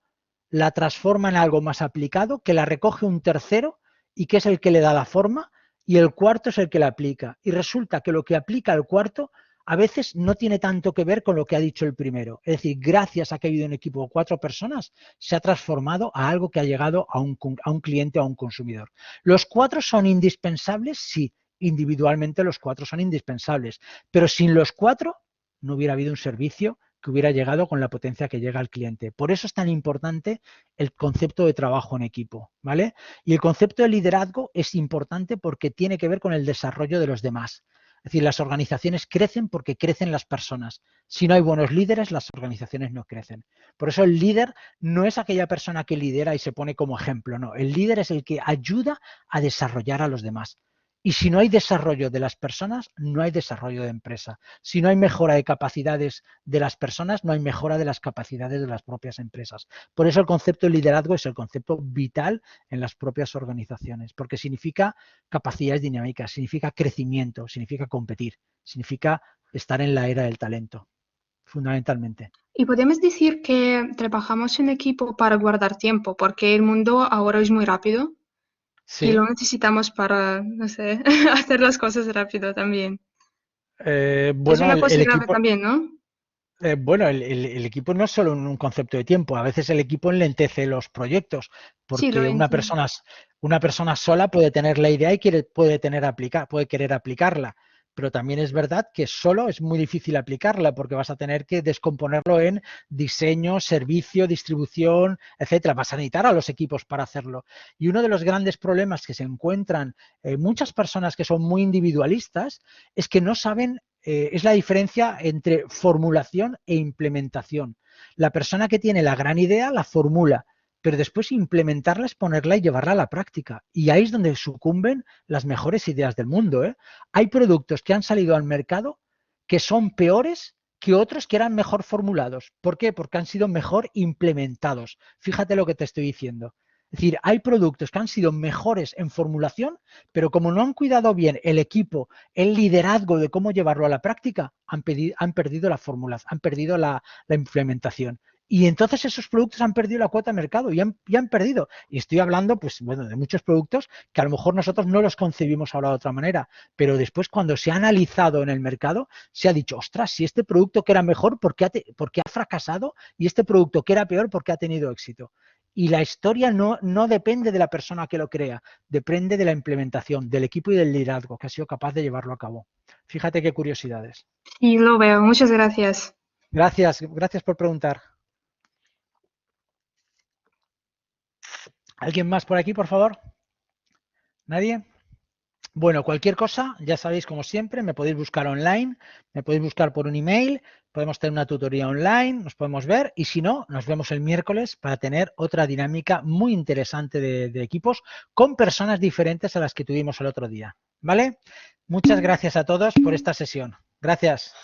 la transforma en algo más aplicado, que la recoge un tercero y que es el que le da la forma y el cuarto es el que la aplica. Y resulta que lo que aplica el cuarto a veces no tiene tanto que ver con lo que ha dicho el primero. Es decir, gracias a que ha habido un equipo de 4 personas, se ha transformado a algo que ha llegado a un cliente o a un consumidor. ¿Los 4 son indispensables? Sí, individualmente los 4 son indispensables, pero sin los 4 no hubiera habido un servicio que hubiera llegado con la potencia que llega al cliente. Por eso es tan importante el concepto de trabajo en equipo, ¿vale? Y el concepto de liderazgo es importante porque tiene que ver con el desarrollo de los demás. Es decir, las organizaciones crecen porque crecen las personas. Si no hay buenos líderes, las organizaciones no crecen. Por eso el líder no es aquella persona que lidera y se pone como ejemplo, no. El líder es el que ayuda a desarrollar a los demás. Y si no hay desarrollo de las personas, no hay desarrollo de empresa. Si no hay mejora de capacidades de las personas, no hay mejora de las capacidades de las propias empresas. Por eso el concepto de liderazgo es el concepto vital en las propias organizaciones, porque significa capacidades dinámicas, significa crecimiento, significa competir, significa estar en la era del talento, fundamentalmente. Y podemos decir que trabajamos en equipo para guardar tiempo, porque el mundo ahora es muy rápido. Sí. Y lo necesitamos para, no sé, hacer las cosas rápido también. Bueno, es una cosa grave también, ¿no? Bueno, el equipo no es solo un concepto de tiempo. A veces el equipo enlentece los proyectos porque Sí, una persona sola puede tener la idea y puede querer aplicarla. pero también es verdad que solo es muy difícil aplicarla porque vas a tener que descomponerlo en diseño, servicio, distribución, etcétera. Vas a necesitar a los equipos para hacerlo. Y uno de los grandes problemas que se encuentran muchas personas que son muy individualistas es que no saben, es la diferencia entre formulación e implementación. La persona que tiene la gran idea la formula, pero después implementarla es ponerla y llevarla a la práctica. Y ahí es donde sucumben las mejores ideas del mundo, ¿eh? Hay productos que han salido al mercado que son peores que otros que eran mejor formulados. ¿Por qué? Porque han sido mejor implementados. Fíjate lo que te estoy diciendo. Es decir, hay productos que han sido mejores en formulación, pero como no han cuidado bien el equipo, el liderazgo de cómo llevarlo a la práctica, han perdido la fórmula, han perdido la implementación. Y entonces esos productos han perdido la cuota de mercado y han perdido. Y estoy hablando, pues bueno, de muchos productos que a lo mejor nosotros no los concebimos ahora de otra manera, pero después cuando se ha analizado en el mercado, se ha dicho, ostras, si este producto que era mejor, ¿por qué ha fracasado? Y este producto que era peor, ¿por qué ha tenido éxito? Y la historia no depende de la persona que lo crea, depende de la implementación, del equipo y del liderazgo que ha sido capaz de llevarlo a cabo. Fíjate qué curiosidades. Y lo veo. Muchas gracias. Gracias por preguntar. ¿Alguien más por aquí, por favor? ¿Nadie? Bueno, cualquier cosa, ya sabéis, como siempre, me podéis buscar online, me podéis buscar por un email, podemos tener una tutoría online, nos podemos ver y si no, nos vemos el miércoles para tener otra dinámica muy interesante de equipos con personas diferentes a las que tuvimos el otro día. ¿Vale? Muchas gracias a todos por esta sesión. Gracias.